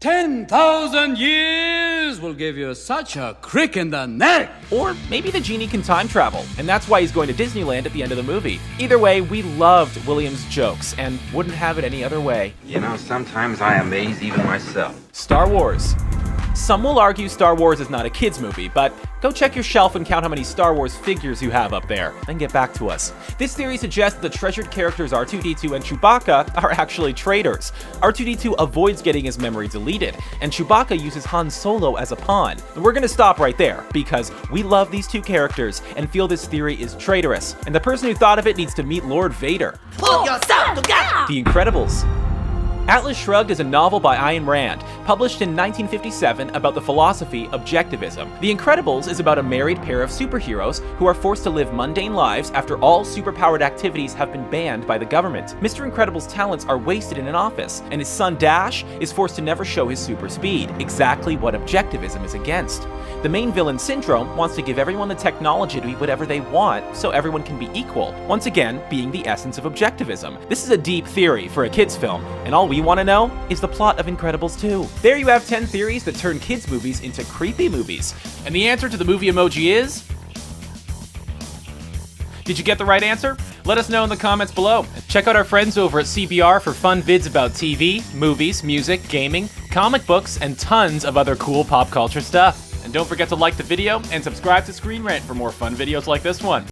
10,000 years will give you such a crick in the neck! Or maybe the Genie can time travel, and that's why he's going to Disneyland at the end of the movie. Either way, we loved Williams' jokes, and wouldn't have it any other way. You know, sometimes I amaze even myself. Star Wars. Some will argue Star Wars is not a kid's movie, but go check your shelf and count how many Star Wars figures you have up there, then get back to us. This theory suggests the treasured characters R2-D2 and Chewbacca are actually traitors. R2-D2 avoids getting his memory deleted, and Chewbacca uses Han Solo as a pawn. And we're gonna stop right there, because we love these two characters and feel this theory is traitorous, and the person who thought of it needs to meet Lord Vader. Pull yourself together! The Incredibles. Atlas Shrugged is a novel by Ayn Rand, published in 1957 about the philosophy objectivism. The Incredibles is about a married pair of superheroes who are forced to live mundane lives after all superpowered activities have been banned by the government. Mr. Incredible's talents are wasted in an office, and his son Dash is forced to never show his super speed, exactly what objectivism is against. The main villain, Syndrome, wants to give everyone the technology to be whatever they want so everyone can be equal, once again being the essence of objectivism. This is a deep theory for a kids film, and all we want to know is the plot of Incredibles 2. There you have 10 theories that turn kids movies into creepy movies. And the answer to the movie emoji is Did you get the right answer? Let us know in the comments below. Check out our friends over at CBR for fun vids about TV, movies, music, gaming, comic books, and tons of other cool pop culture stuff. And don't forget to like the video and subscribe to Screen Rant for more fun videos like this one.